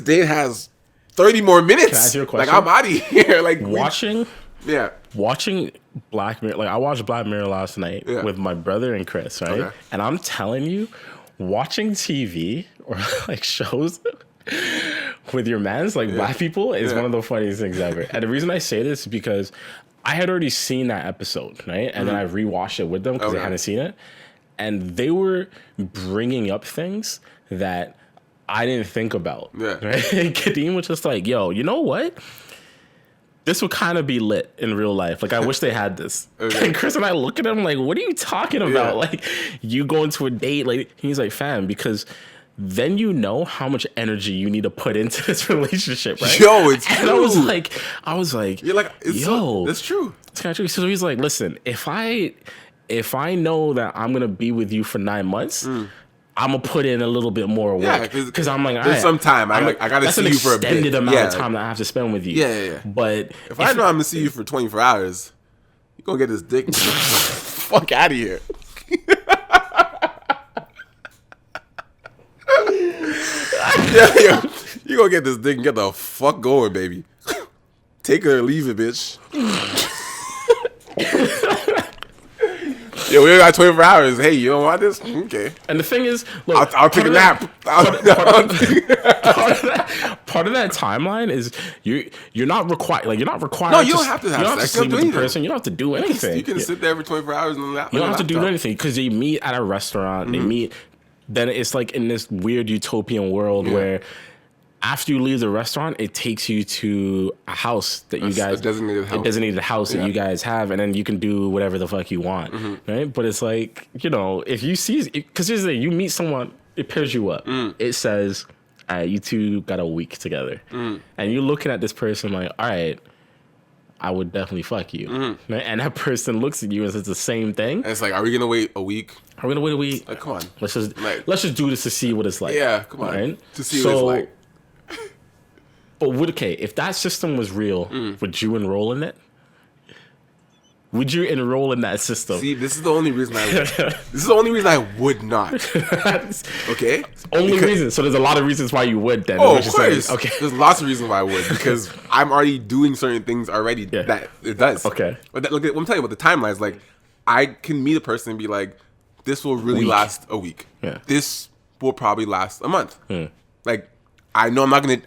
date has 30 more minutes. Can I ask you a question? Like, I'm out of here. Like, watching Black Mirror. Like, I watched Black Mirror last night with my brother and Chris, right? Okay. And I'm telling you, watching TV or like shows with your mans, like Black people, is one of the funniest things ever. And the reason I say this is because I had already seen that episode, right? And then I rewatched it with them because they hadn't seen it. And they were bringing up things that I didn't think about. Yeah. Right? And Kadeem was just like, yo, you know what? This would kind of be lit in real life. Like, I wish they had this. Okay. And Chris and I look at him like, what are you talking about? Like, you go into a date. Like, he's like, fam, because then you know how much energy you need to put into this relationship, right? Yo, it's true. And I was like, you're like, yo, that's true. It's kind of true. So he's like, listen, if I know that I'm gonna be with you for 9 months, I'm gonna put in a little bit more work because I'm like, there's some time. I gotta see you for a bit. Extended amount of time that I have to spend with you. Yeah. But if I know I'm gonna see you for 24 hours, you gonna get this dick. Fuck out of here. Yeah, you gonna get this dick and get the fuck going, baby. Take it or leave it, bitch. Yo, we got 24 hours. Hey, you don't want this? Okay. And the thing is, look, I'll take a nap. Part of that timeline is you're not required. Like, you're not required. No, you don't have to have sex. You don't have to sleep with the person. You don't have to do anything. You can sit there for 24 hours and nap. You don't have to do anything because they meet at a restaurant. They meet. Then it's like in this weird utopian world where after you leave the restaurant, it takes you to a house that you guys... A designated house that you guys have, and then you can do whatever the fuck you want, right? But it's like, you know, if you see... Because here's the thing, you meet someone, it pairs you up. It says, all right, you two got a week together. And you're looking at this person like, all right, I would definitely fuck you. Right? And that person looks at you and says the same thing. And it's like, are we gonna wait a week? Are we gonna wait a week? Like, come on. Let's just do this to see what it's like. Yeah, come on. Right? To see what it's like. But if that system was real, would you enroll in it? Would you enroll in that system? See, this is the only reason I would. This is the only reason I would not. Okay? Only reason. So there's a lot of reasons why you would then. Oh, of course. Saying. Okay. There's lots of reasons why I would, because I'm already doing certain things already that it does. Okay. But look, I'm telling you about the timelines. Like, I can meet a person and be like, this will really last a week. Yeah. This will probably last a month. Like, I know I'm not gonna.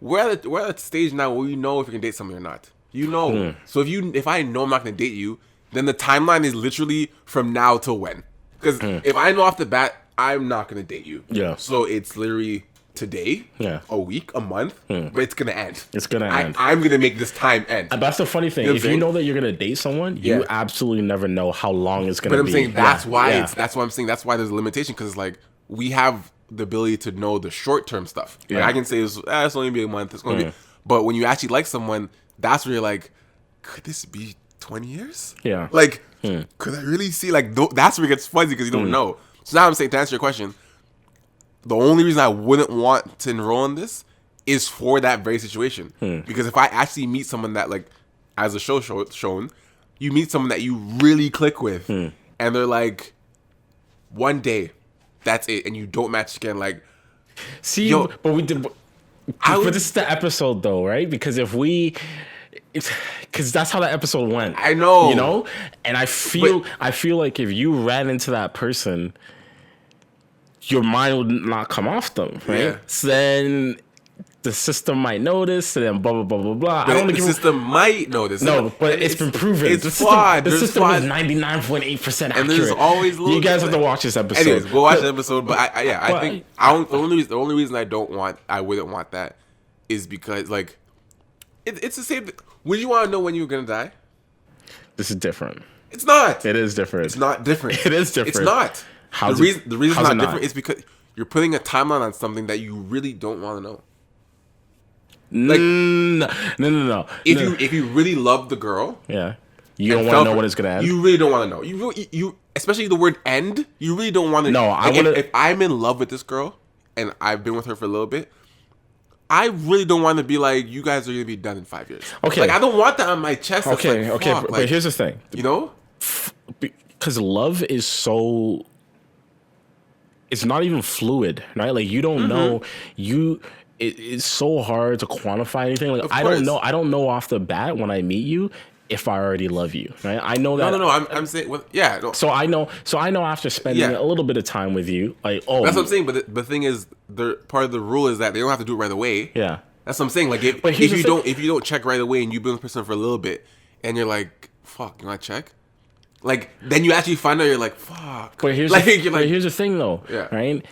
We're at a stage now where we know if we can date somebody or not. You know. So if I know I'm not gonna date you, then the timeline is literally from now till when. Because if I know off the bat I'm not gonna date you. Yeah. So it's literally today, a week, a month, but it's gonna end. It's gonna end. I'm gonna make this time end. And that's the funny thing. If you know that you're gonna date someone, you absolutely never know how long it's gonna be. But I'm saying that's why that's why I'm saying that's why there's a limitation, because like we have the ability to know the short term stuff. Like, I can say it's only be a month. It's gonna be. But when you actually like someone, that's where you're like, could this be 20 years? Yeah. Like, could I really see? Like, that's where it gets fuzzy because you don't know. So now I'm saying, to answer your question, the only reason I wouldn't want to enroll in this is for that very situation. Because if I actually meet someone that, like, as the show shown, you meet someone that you really click with, and they're like, one day, that's it, and you don't match again. Like, see, but we did. But this is the episode, though, right? Because because that's how the episode went. I know, you know, and I feel like if you ran into that person, your mind would not come off them, right? Yeah. So then the system might notice, and then blah blah blah blah blah. But the system might notice. No, but it's been proven. It's the flawed. The system is 99.8% accurate. And there's always you guys have to watch this episode. Anyways, go watch the episode. But I think the only reason I wouldn't want that is because like it's the same. Would you want to know when you're gonna die? This is different. It's not. It is different. It's not different. It is different. It's not. The reason it's not different is because you're putting a timeline on something that you really don't want to know. Like, no. If you really love the girl, you don't want to know when it's gonna end. You really don't want to know. You especially the word end. You really don't want to. No, if I'm in love with this girl and I've been with her for a little bit, I really don't want to be like, you guys are gonna be done in 5 years. Okay, like I don't want that on my chest. Okay, like, okay, but here's the thing. You know, because love is so. It's not even fluid, right? Like you don't know It's so hard to quantify anything. Like I don't know off the bat when I meet you if I already love you, right? I know that. No. I'm saying, No. So I know after spending a little bit of time with you, like that's what I'm saying. But the thing is, part of the rule is that they don't have to do it right away. Yeah, that's what I'm saying. Like if you don't check right away and you've been with the person for a little bit and you're like, fuck, you want to check? Like then you actually find out you're like, fuck. But here's the thing though, right?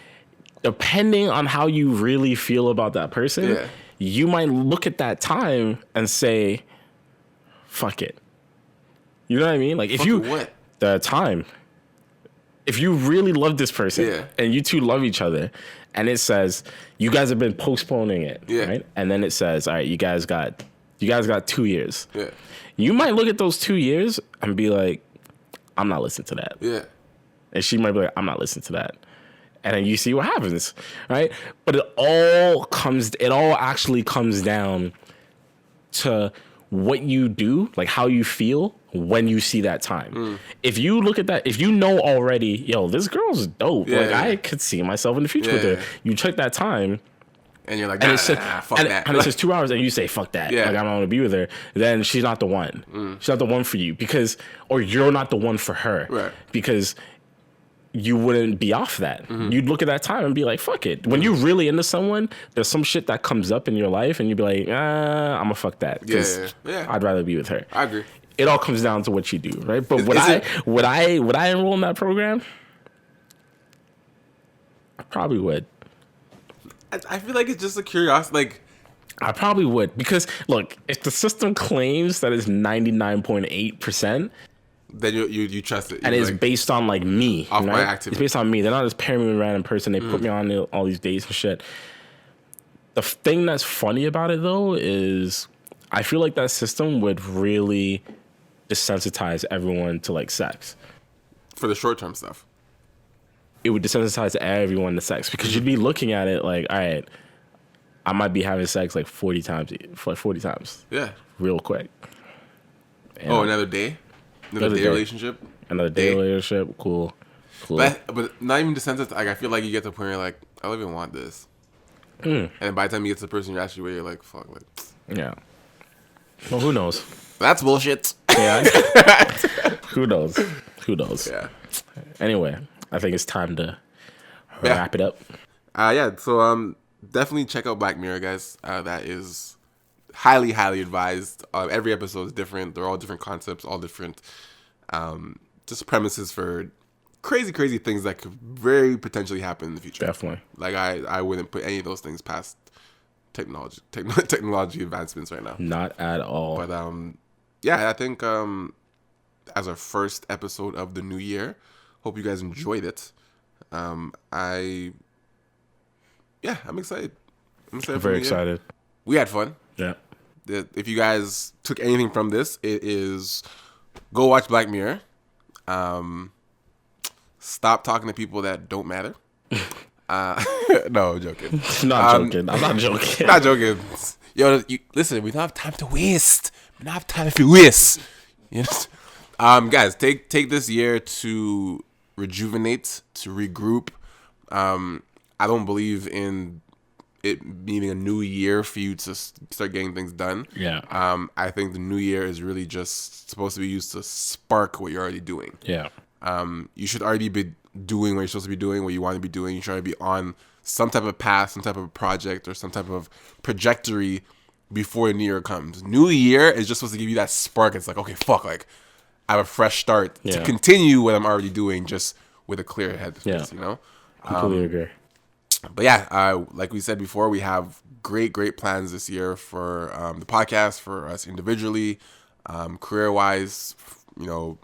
Depending on how you really feel about that person, you might look at that time and say, fuck it. You know what I mean? Like if the time, if you really love this person and you two love each other and it says, you guys have been postponing it, right? And then it says, all right, you guys got 2 years. Yeah. You might look at those 2 years and be like, I'm not listening to that. Yeah. And she might be like, I'm not listening to that. And then you see what happens, right? But it all actually comes down to what you do, like how you feel when you see that time. If you look at that, if you know already, yo, this girl's dope. I could see myself in the future with her. You took that time. And you're like, fuck that. And it says 2 hours and you say, fuck that. Like, I don't want to be with her. Then she's not the one. She's not the one for you or you're not the one for her. Right. Because you wouldn't be off that. You'd look at that time and be like, fuck it. When you're really into someone, there's some shit that comes up in your life and you'd be like, I'm gonna fuck that. I'd rather be with her. I agree. It all comes down to what you do, right? But would I enroll in that program? I probably would. I feel like it's just a curiosity. Like, I probably would. Because, look, if the system claims that it's 99.8%, then you trust it. And it's based on, like, me. Off my activity. It's based on me. They're not just pairing me with a random person. They put me on all these dates and shit. The thing that's funny about it, though, is I feel like that system would really desensitize everyone to like sex. For the short-term stuff. It would desensitize everyone to sex because you'd be looking at it like, all right, I might be having sex like 40 times. Yeah. Real quick. And another day? Another day relationship? Another day relationship? Cool. But not even desensitized. Like, I feel like you get to the point where you're like, I don't even want this. And then by the time you get to the person you're actually with, you're like, fuck. Like, yeah. Well, who knows? That's bullshit. Yeah. Who knows? Yeah. Anyway, I think it's time to wrap it up. So definitely check out Black Mirror, guys. That is highly, highly advised. Every episode is different. They're all different concepts, all different just premises for crazy, crazy things that could very potentially happen in the future. Definitely. Like I wouldn't put any of those things past technology advancements right now. Not at all. But I think as our first episode of the new year, hope you guys enjoyed it. I'm excited. I'm very excited. We had fun. Yeah. If you guys took anything from this, it is go watch Black Mirror. Stop talking to people that don't matter. No, I'm joking. I'm not joking. Yo, listen, we don't have time to waste. We don't have time to waste. You know? Guys, take this year to rejuvenate, to regroup. I don't believe in it needing a new year for you to start getting things done. Yeah. I think the new year is really just supposed to be used to spark what you're already doing. Yeah. You should already be doing what you're supposed to be doing, what you want to be doing. You should already be on some type of path, some type of project, or some type of trajectory before the new year comes. New year is just supposed to give you that spark. It's like, okay, fuck, like I have a fresh start to continue what I'm already doing, just with a clear head. You know? Completely agree. But yeah, like we said before, we have great plans this year for the podcast, for us individually, career-wise, you know,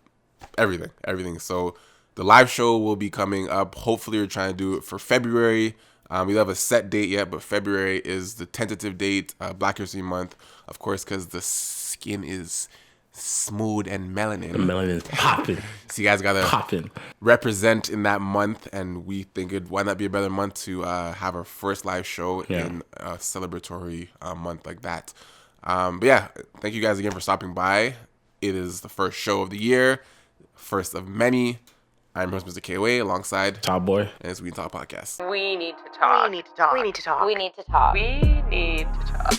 everything. So the live show will be coming up. Hopefully, we're trying to do it for February. We don't have a set date yet, but February is the tentative date. Black History Month, of course, because the skin is smooth and melanin. The melanin's popping. So you guys gotta represent in that month, and we think why not be a better month to have our first live show in a celebratory month like that. But yeah, thank you guys again for stopping by. It is the first show of the year, first of many. I'm your host, Mr. MR.KOA, alongside Top Boy, and it's We Talk Podcast. We need to talk. We need to talk. We need to talk. We need to talk. We need to talk.